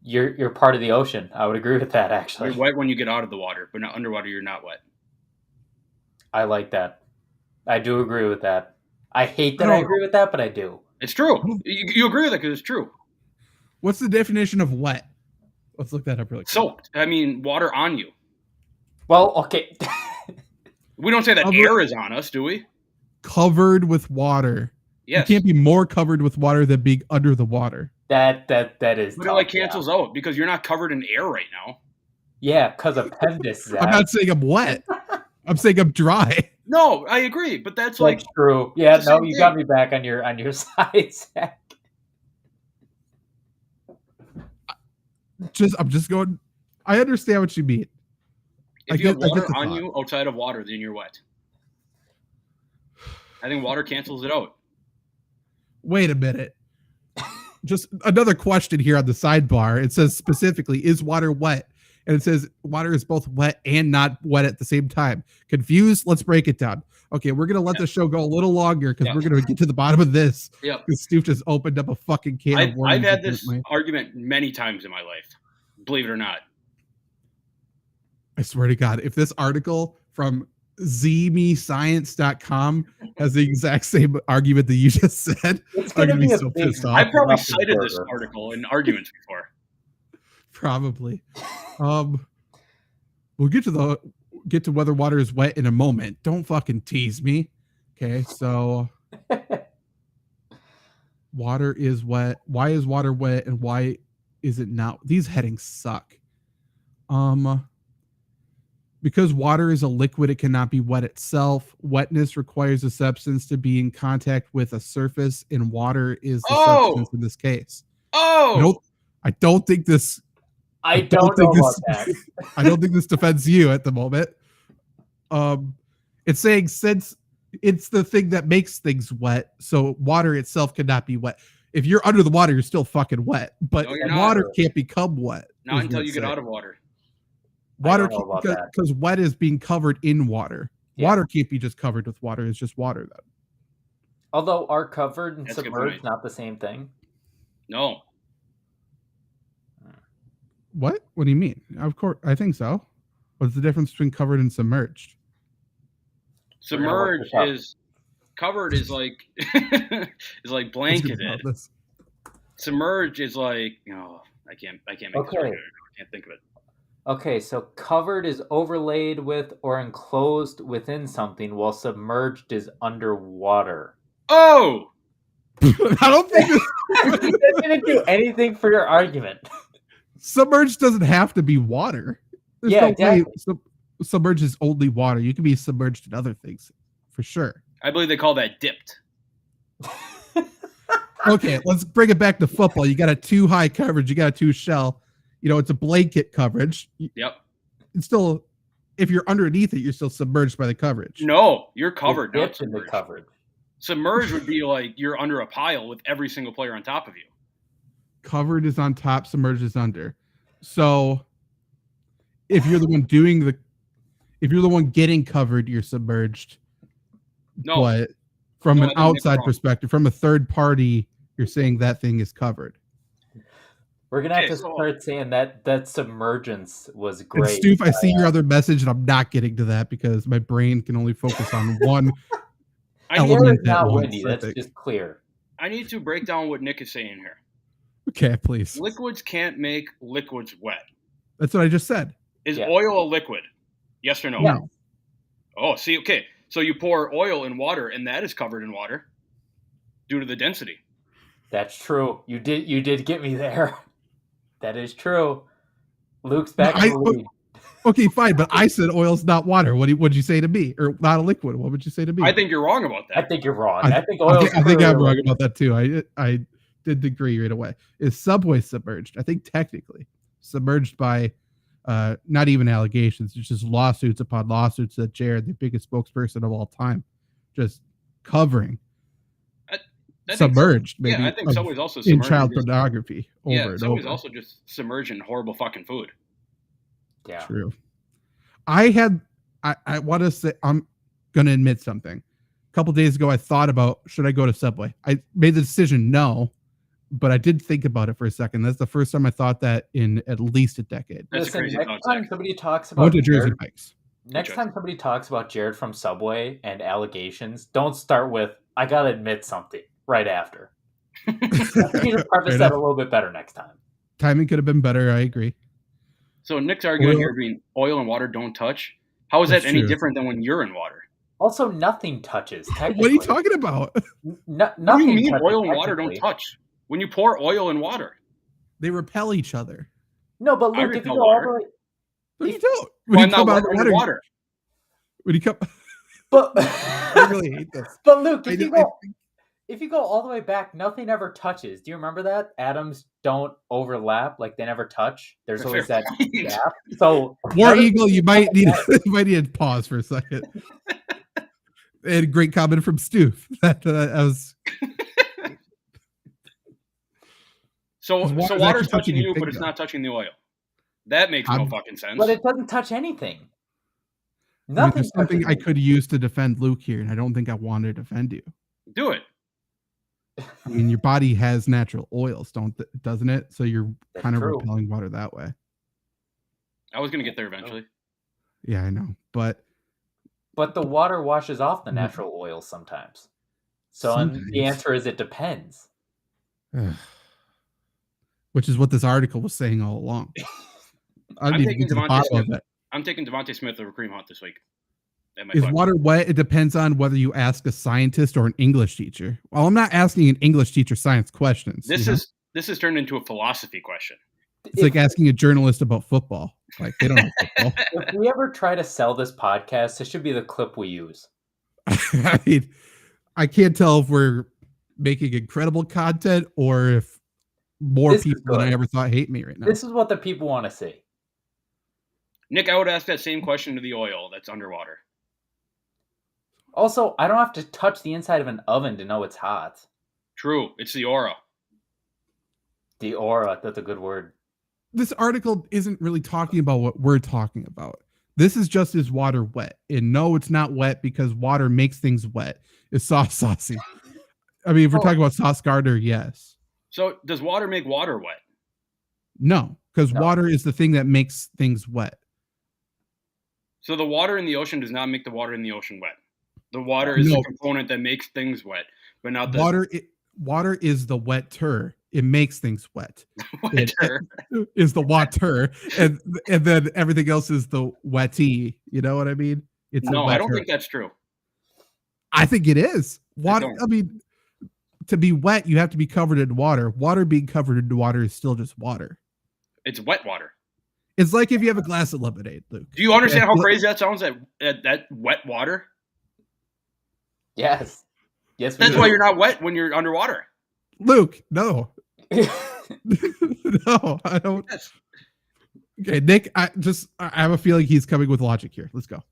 You're part of the ocean. I would agree with that, actually. You're wet when you get out of the water, but not underwater, you're not wet. I like that. I do agree with that. I hate that I agree with that, but I do. It's true. You agree with it because it's true. What's the definition of wet? Let's look that up really quick. Soaked. I mean, water on you. Well, okay. We don't say that air is on us, do we? Covered with water. Yes. You can't be more covered with water than being under the water. That is. But it like cancels out because you're not covered in air right now. Yeah, because of PEMDAS, Zach. I'm not saying I'm wet. I'm saying I'm dry. No, I agree, but that's like true. Yeah, no, you thing. got me back on your side, Zach. I'm just going. I understand what you mean. If you have water on you outside of water, then you're wet. I think water cancels it out. Wait a minute. Just another question here on the sidebar. It says specifically, is water wet? And it says water is both wet and not wet at the same time. Confused? Let's break it down. Okay, we're going to let the show go a little longer because we're going to get to the bottom of this. Yeah. Because Stu just opened up a fucking can of worms. I've had this argument many times in my life. Believe it or not. I swear to God, if this article from zmescience.com has the exact same argument that you just said, I'm going to be so pissed off. I've probably cited this article in arguments before. Probably. We'll get to whether water is wet in a moment. Don't fucking tease me. Okay, so water is wet. Why is water wet and why is it not? These headings suck. Because water is a liquid, it cannot be wet itself. Wetness requires a substance to be in contact with a surface, and water is the substance in this case. I don't think this. I don't know about that. I don't think this defends you at the moment. It's saying since it's the thing that makes things wet, so water itself cannot be wet. If you're under the water, you're still fucking wet, but water can't become wet. Not until you get out of water. Water, because wet is being covered in water. Yeah. Water can't be just covered with water. It's just water, then. Although are covered and submerged not the same thing? No. What? What do you mean? Of course, I think so. What's the difference between covered and submerged? Submerged is covered is like is like blanketed. Submerged is like I can't make this right now. I can't think of it. Okay, so covered is overlaid with or enclosed within something, while submerged is underwater. Oh! I don't think that didn't do anything for your argument. Submerged doesn't have to be water. There's exactly. Submerged is only water. You can be submerged in other things, for sure. I believe they call that dipped. Okay, let's bring it back to football. You got a 2 high coverage. You got a 2 shell. It's a blanket coverage. Yep. It's still, if you're underneath it, you're still submerged by the coverage. No, you're covered. Not in the coverage. Submerged would be like you're under a pile with every single player on top of you. Covered is on top, submerged is under. So if you're the one getting covered, you're submerged. No. But from an outside perspective, from a third party, you're saying that thing is covered. We're going to have to start saying that submergence was great. And Stoof, I see your other message, and I'm not getting to that because my brain can only focus on one element at once. Windy, that's just clear. I need to break down what Nick is saying here. Okay, please. Liquids can't make liquids wet. That's what I just said. Is oil a liquid? Yes or no? No. Oh, see, okay. So you pour oil in water, and that is covered in water due to the density. That's true. You did get me there. That is true. Luke's back in the lead. Okay, fine, but I said oil's not water. What'd you say to me? Or not a liquid? What would you say to me? I think you're wrong about that. I think you're wrong. I think I'm wrong about that too. I did agree right away. Is Subway submerged? I think technically submerged by not even allegations. It's just lawsuits upon lawsuits that Jared, the biggest spokesperson of all time, just covering. Submerged, maybe. Yeah, I think Subway's also submerged in child pornography. Subway's also just submerged in horrible fucking food. Yeah, true. I want to say, I'm going to admit something. A couple days ago, I thought about, should I go to Subway? I made the decision no, but I did think about it for a second. That's the first time I thought that in at least a decade. Listen, next time somebody talks about Jared, next time somebody talks about Jared from Subway and allegations, don't start with, I got to admit something right after. You need to preface that a little bit better next time. Timing could have been better. I agree. So Nick's arguing here being oil and water don't touch. How is that any different than when you're in water? Also, nothing touches. What are you talking about? Nothing. What do you mean oil and water don't touch? When you pour oil in water, they repel each other. No, but Luke, if you go all the way, no, you don't. When you come out of the water, when you come, but I really hate this. But Luke, if you go all the way back, nothing ever touches. Do you remember that? Atoms don't overlap, like they never touch. There's always that gap. So War Eagle, you might need to pause for a second. And a great comment from Stu. That was. So water's water's actually touching touching you, your but it's finger. not touching the oil. That makes no fucking sense. But it doesn't touch anything. I mean, Nothing. there's something touches I anything. could use to defend Luke here, and I don't think I want to defend you. Do it. I mean, your body has natural oils, doesn't it? So you're That's kind of true. repelling water that way. I was gonna get there eventually. Yeah, I know, but the water washes off the natural oils sometimes. So Sometimes. the answer is it depends. which is what this article was saying all along. I I'm need to taking get to the Devontae bottom of Smith. it. I'm taking Devontae Smith over Kareem Hunt this week. Is water wet? It depends on whether you ask a scientist or an English teacher. Well, I'm not asking an English teacher science questions. This is turned into a philosophy question. It's like asking a journalist about football. Like, they don't know football. If we ever try to sell this podcast, this should be the clip we use. I mean, I can't tell if we're making incredible content or if more This is people than I good. ever thought hate me right now. This is what the people want to see. Nick, I would ask that same question to the oil that's underwater. Also, I don't have to touch the inside of an oven to know it's hot. True. It's the aura. The aura, that's a good word. This article isn't really talking about what we're talking about. This is just, is water wet? And no, it's not wet because water makes things wet. It's saucy. I mean, if we're talking about Sauce Gardner, yes. So does water make water wet? No, because water is the thing that makes things wet. So the water in the ocean does not make the water in the ocean wet. The water is the component that makes things wet, but not the water is the wetter. It makes things wet. wetter. It is the water, and then everything else is the wetty. You know what I mean? It's no, I don't think that's true. I think it is. Water. I mean, to be wet, you have to be covered in water. Water being covered in water is still just water. It's wet water. It's like if you have a glass of lemonade, Luke. Do you understand how crazy that sounds? That wet water. Yes. Yes. Mm-hmm. That's why you're not wet when you're underwater. Luke, no. No, I don't. Yes. Okay, Nick, I have a feeling he's coming with logic here. Let's go.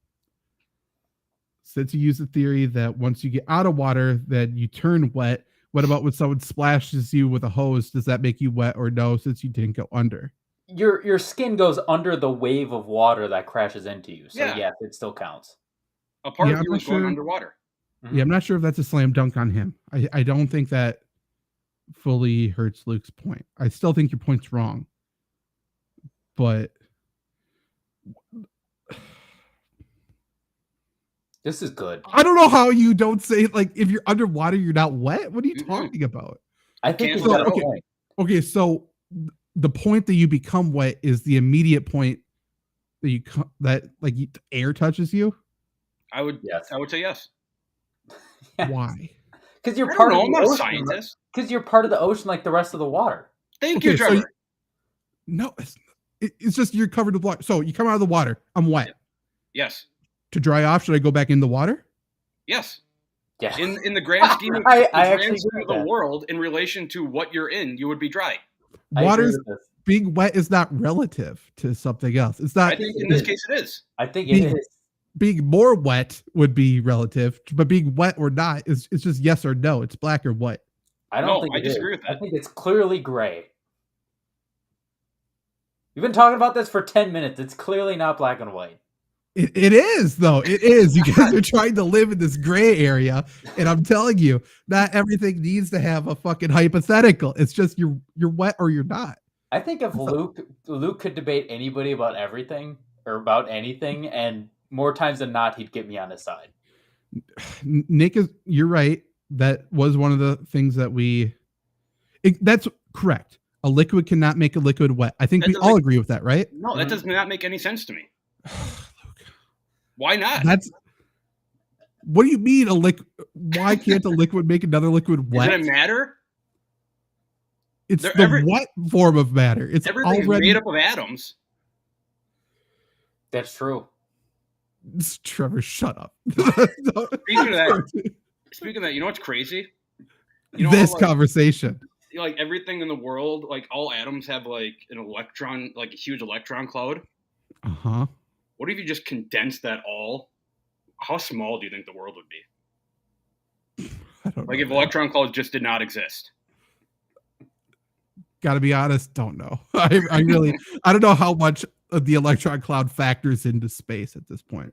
Since you use the theory that once you get out of water, then you turn wet, what about when someone splashes you with a hose? Does that make you wet or no, since you didn't go under? Your skin goes under the wave of water that crashes into you. So Yeah. it still counts. A part of I'm you not is going sure. underwater. Yeah, I'm not sure if that's a slam dunk on him. I don't think that fully hurts Luke's point. I still think your point's wrong. But This is good. I don't know how you don't say, like, if you're underwater, you're not wet. What are you talking about? I think Can't you got it okay. right. Okay, so the point that you become wet is the immediate point that air touches you. I would say yes. Why? Because you're I part don't of know, the I'm not a ocean. scientist. Because you're part of the ocean like the rest of the water. Thank you, Okay, so Trevor. No, it's just you're covered with water. So you come out of the water. I'm wet. Yes. To dry off, should I go back in the water? Yes. Yeah. In the grand scheme of, I the, actually grand scheme agree of with the that. world, in relation to what you're in, you would be dry. Water's being wet is not relative to something else. It's not. I think in this case it is. I think it is. Being more wet would be relative, but being wet or not is it's just yes or no. It's black or white. I don't think I it is. disagree with that. I think it's clearly gray. We've been talking about this for 10 minutes. It's clearly not black and white. It is, though. It is. You guys are trying to live in this gray area, and I'm telling you, not everything needs to have a fucking hypothetical. It's just you're wet or you're not. I think if Luke could debate anybody about everything or about anything, and more times than not, he'd get me on his side. Nick, you're right. That was one of the things that that's correct. A liquid cannot make a liquid wet. I think we all agree with that, right? No, that does not make any sense to me. Why not? What do you mean a liquid? Why can't a liquid make another liquid wet? Does it matter? It's the wet form of matter. It's everything's made up of atoms. That's true. Trevor, shut up. Speaking of that, you know what's crazy? You know this how, conversation. Like everything in the world, like all atoms have like an electron, like a huge electron cloud. Uh-huh. What if you just condense that all? How small do you think the world would be? don't Like know. if electron clouds just did not exist. Gotta be honest, don't know. I really, I don't know how much of the electron cloud factors into space at this point.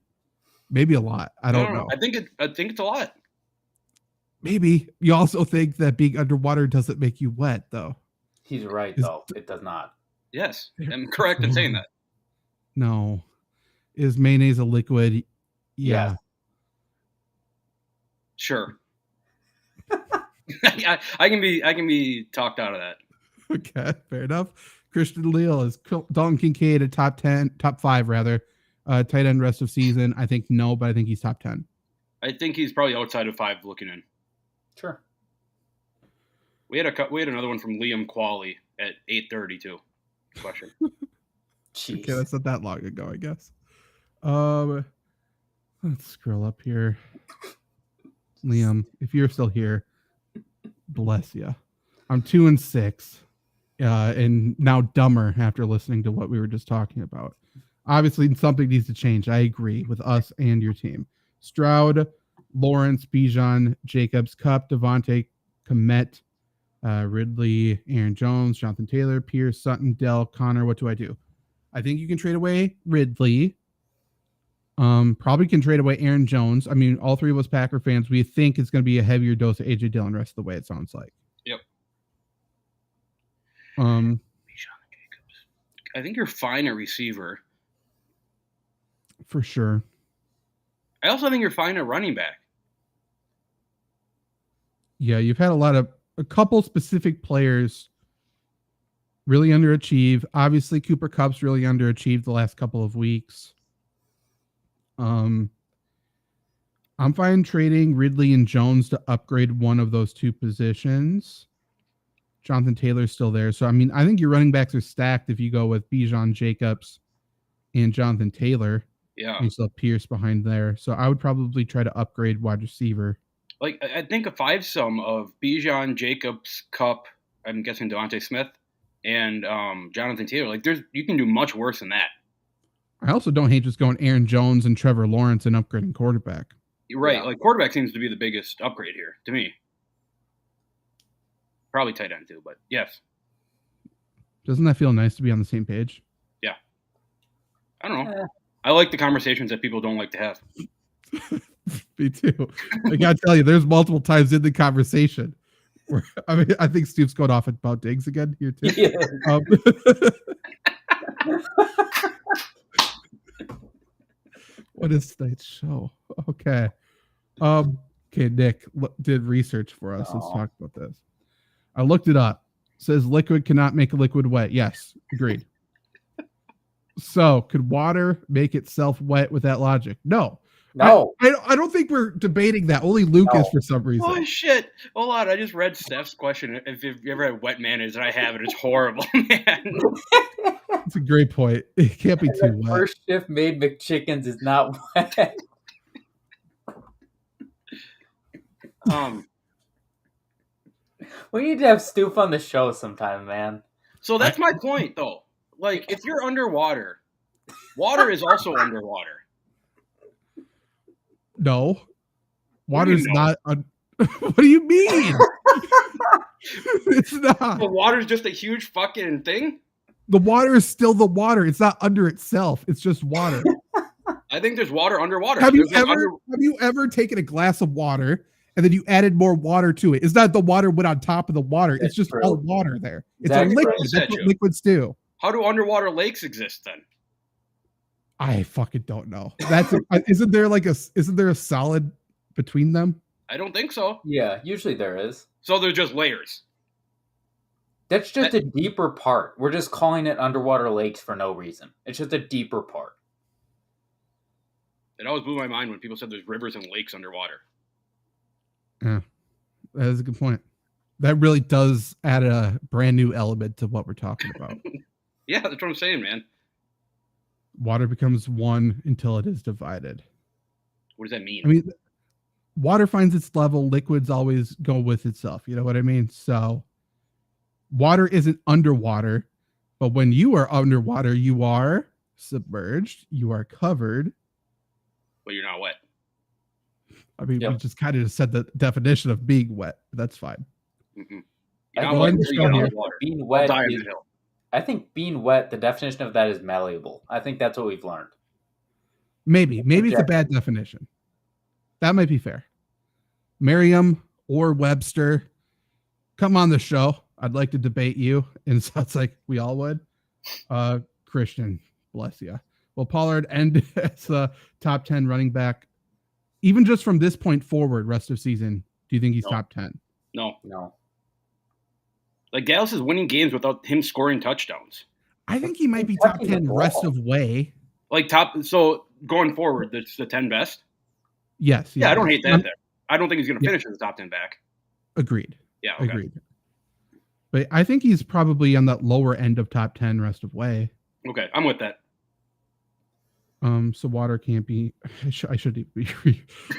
Maybe a lot. I don't know. I think it's a lot. Maybe you also think that being underwater doesn't make you wet, though. He's right, though. It does not. Yes, I'm correct in saying that. No. Is mayonnaise a liquid? Yeah. Yes. Sure. I can be talked out of that. Okay, fair enough. Christian Leal is Dalton Kincaid a top 5 rather. Tight end rest of season. I think no, but I think he's top 10. I think he's probably outside of 5 looking in. Sure. We had another one from Liam Qualley at 8:30 too. Question. Jeez. Okay, that's not that long ago, I guess. Let's scroll up here. Liam, if you're still here, bless you. I'm 2-6, and now dumber after listening to what we were just talking about. Obviously, something needs to change. I agree with us and your team. Stroud, Lawrence, Bijan, Jacobs, Cup, Devontae, Komet, Ridley, Aaron Jones, Jonathan Taylor, Pierce, Sutton, Dell, Connor. What do? I think you can trade away Ridley. Probably can trade away Aaron Jones. I mean, all three of us Packer fans, we think it's going to be a heavier dose of AJ Dillon rest of the way, it sounds like. Yep. Bijan Jacobs. I think you're fine at receiver. For sure. I also think you're fine at running back. Yeah, you've had a couple specific players really underachieve. Obviously, Cooper Kupp's really underachieved the last couple of weeks. I'm fine trading Ridley and Jones to upgrade one of those two positions. Jonathan Taylor's still there. So, I mean, I think your running backs are stacked if you go with Bijan Jacobs and Jonathan Taylor. Yeah. You still have Pierce behind there. So I would probably try to upgrade wide receiver. Like, I think a 5-sum of Bijan, Jacobs, Kupp, I'm guessing Devontae Smith, and Jonathan Taylor. Like, you can do much worse than that. I also don't hate just going Aaron Jones and Trevor Lawrence and upgrading quarterback. You're right. Yeah. Like, quarterback seems to be the biggest upgrade here, to me. Probably tight end, too, but yes. Doesn't that feel nice to be on the same page? Yeah. I don't know. I like the conversations that people don't like to have. Me too. I gotta tell you, there's multiple times in the conversation where I think Steve's going off about Diggs again here too. Yeah. What is tonight's show? Okay. Okay, Nick did research for us. Let's talk about this. I looked it up. It says liquid cannot make a liquid wet. Yes, agreed. So, could water make itself wet with that logic? No. No. I don't think we're debating that. Only Luke is for some reason. Oh, shit. Hold on. I just read Steph's question. If you ever had wet mayonnaise, and I have it, it's horrible, man. That's a great point. It can't be too wet. First shift made McChickens is not wet. We need to have Stoof on the show sometime, man. So that's my point, though. Like, if you're underwater, water is also underwater. No. Water's not. What do you mean? It's not. The water's just a huge fucking thing? The water is still the water. It's not under itself. It's just water. I think there's water underwater. Have you ever taken a glass of water and then you added more water to it? It's not the water went on top of the water. It's just all water there. It's a liquid. That's what liquids do. How do underwater lakes exist then? I fucking don't know. Isn't there a solid between them? I don't think so. Yeah, usually there is. So they're just layers. That's just a deeper part. We're just calling it underwater lakes for no reason. It's just a deeper part. It always blew my mind when people said there's rivers and lakes underwater. Yeah, that is a good point. That really does add a brand new element to what we're talking about. Yeah, that's what I'm saying, man. Water becomes one until it is divided. What does that mean? I mean, water finds its level. Liquids always go with itself. You know what I mean? So water isn't underwater, but when you are underwater, you are submerged. You are covered. But you're not wet. I mean, Yep. we just kind of just said the definition of being wet. But that's fine. Mm-mm. I You think know, think until you being get out of water. being I'll wet die on is- the hill. I think being wet, the definition of that is malleable. I think that's what we've learned. Maybe it's a bad definition. That might be fair. Merriam or Webster, come on the show. I'd like to debate you. And so it's like we all would. Christian, bless you. Will Pollard end as a top 10 running back, even just from this point forward, rest of season? Do you think he's No. top 10? No. Like Dallas is winning games without him scoring touchdowns. I think he might be He's top touching the 10 rest ball. of way. Like so going forward, that's the 10 best. Yes. Yeah, I don't hate that there. I don't think he's going to Yeah. finish as a top 10 back. Agreed. Yeah, okay. Agreed. But I think he's probably on that lower end of top 10 rest of way. Okay, I'm with that. So water can't be. I should be.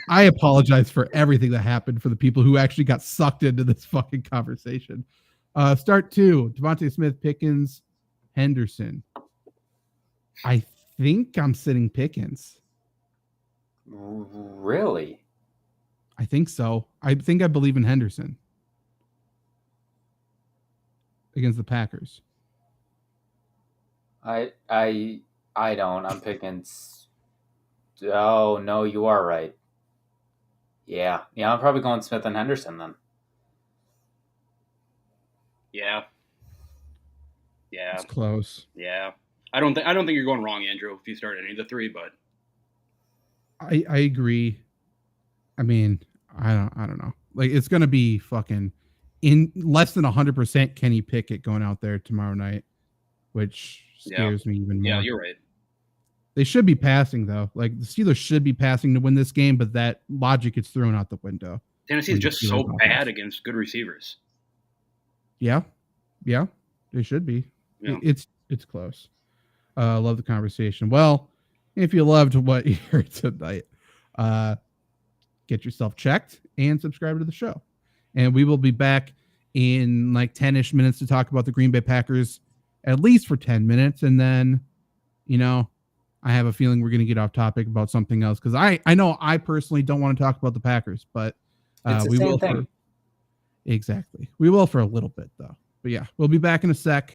I apologize for everything that happened for the people who actually got sucked into this fucking conversation. Start 2, Devontae Smith, Pickens, Henderson. I think I'm sitting Pickens. Really? I think so. I believe in Henderson against the Packers. I don't. I'm picking. Oh no, you are right. Yeah. I'm probably going Smith and Henderson then. Yeah. It's close. Yeah. I don't think you're going wrong, Andrew, if you start any of the three, but I agree. I mean, I don't know. Like it's gonna be fucking in less than 100% Kenny Pickett going out there tomorrow night, which scares me even more. yeah, you're right. They should be passing though. Like the Steelers should be passing to win this game, but that logic gets thrown out the window. Tennessee is just so bad against good receivers. Yeah, they should be. Yeah. It's close. Love the conversation. Well, if you loved what you heard tonight, get yourself checked and subscribe to the show. And we will be back in like 10-ish minutes to talk about the Green Bay Packers, at least for 10 minutes. And then, I have a feeling we're going to get off topic about something else because I know I personally don't want to talk about the Packers, but It's the we same will. thing. Exactly. We will for a little bit though. But yeah, we'll be back in a sec.